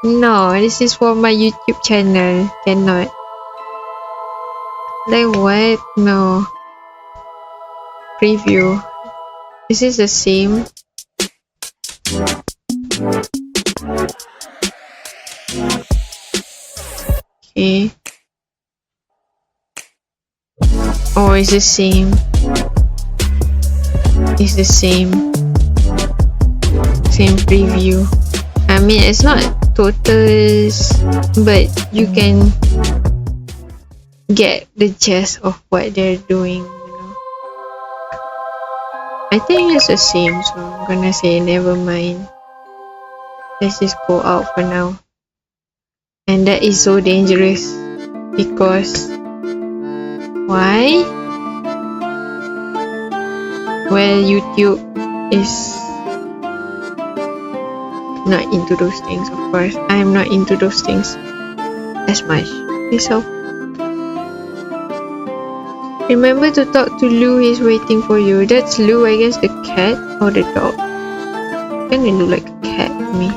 No, this is for my YouTube channel. Cannot. Like what? No. Preview. This is the same. Okay. Oh, it's the same. It's the same. Same preview. I mean, it's not totals, but you can get the gist of what they're doing, you know. I think it's the same, so I'm gonna say never mind. Let's just go out for now. And that is so dangerous because why? Well, YouTube is not into those things, of course. I am not into those things as much. Okay, so remember to talk to Lou, he's waiting for you. That's Lou, I guess, the cat or the dog. Kinda look like a cat to me.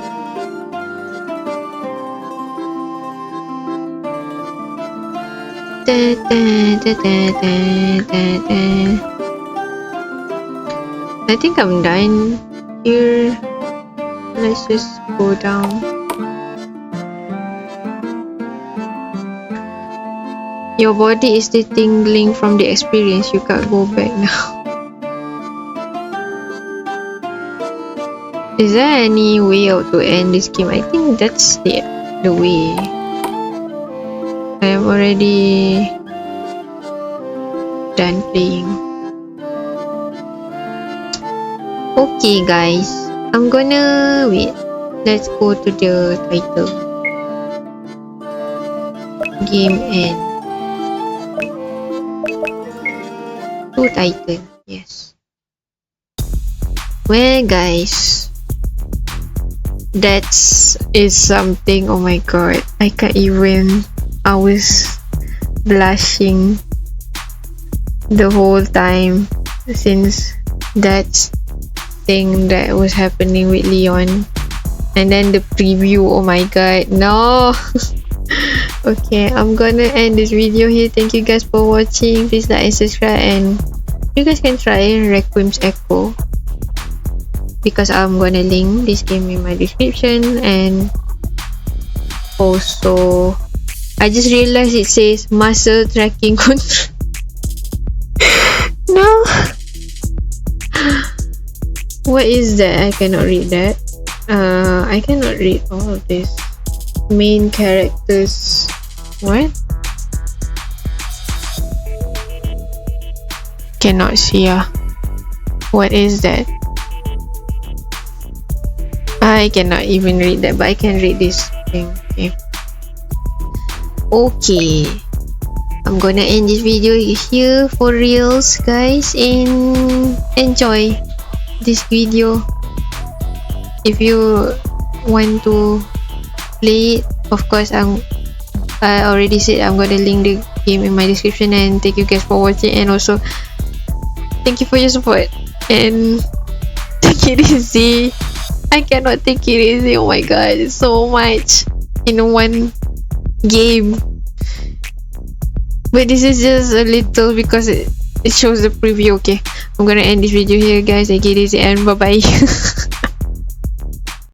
I think I'm done here. Let's just go down. Your body is still tingling from the experience. You can't go back now. Is there any way out to end this game? I think that's the way. I am already done playing. Okay guys, I'm gonna wait. Let's go to the title. Game end. To title, yes. Well guys, is something. Oh my god, I can't even. I was blushing the whole time since that thing that was happening with Leon, and then the preview. Oh my god, no. Okay, I'm gonna end this video here. Thank you guys for watching. Please like and subscribe, and you guys can try Requiem's Echo because I'm gonna link this game in my description. And also I just realized it says muscle tracking control. No. What is that? I cannot read that. I cannot read all of this. Main characters. What? Cannot see. What is that? I cannot even read that, but I can read this thing. Okay, I'm gonna end this video here for reals guys, and enjoy this video. If you want to play it, of course I already said I'm gonna link the game in my description. And thank you guys for watching, and also thank you for your support, and take it easy. I cannot take it easy. Oh my god, it's so much in one game, but this is just a little because it shows the preview. Okay, I'm gonna end this video here guys. Take it easy and bye bye.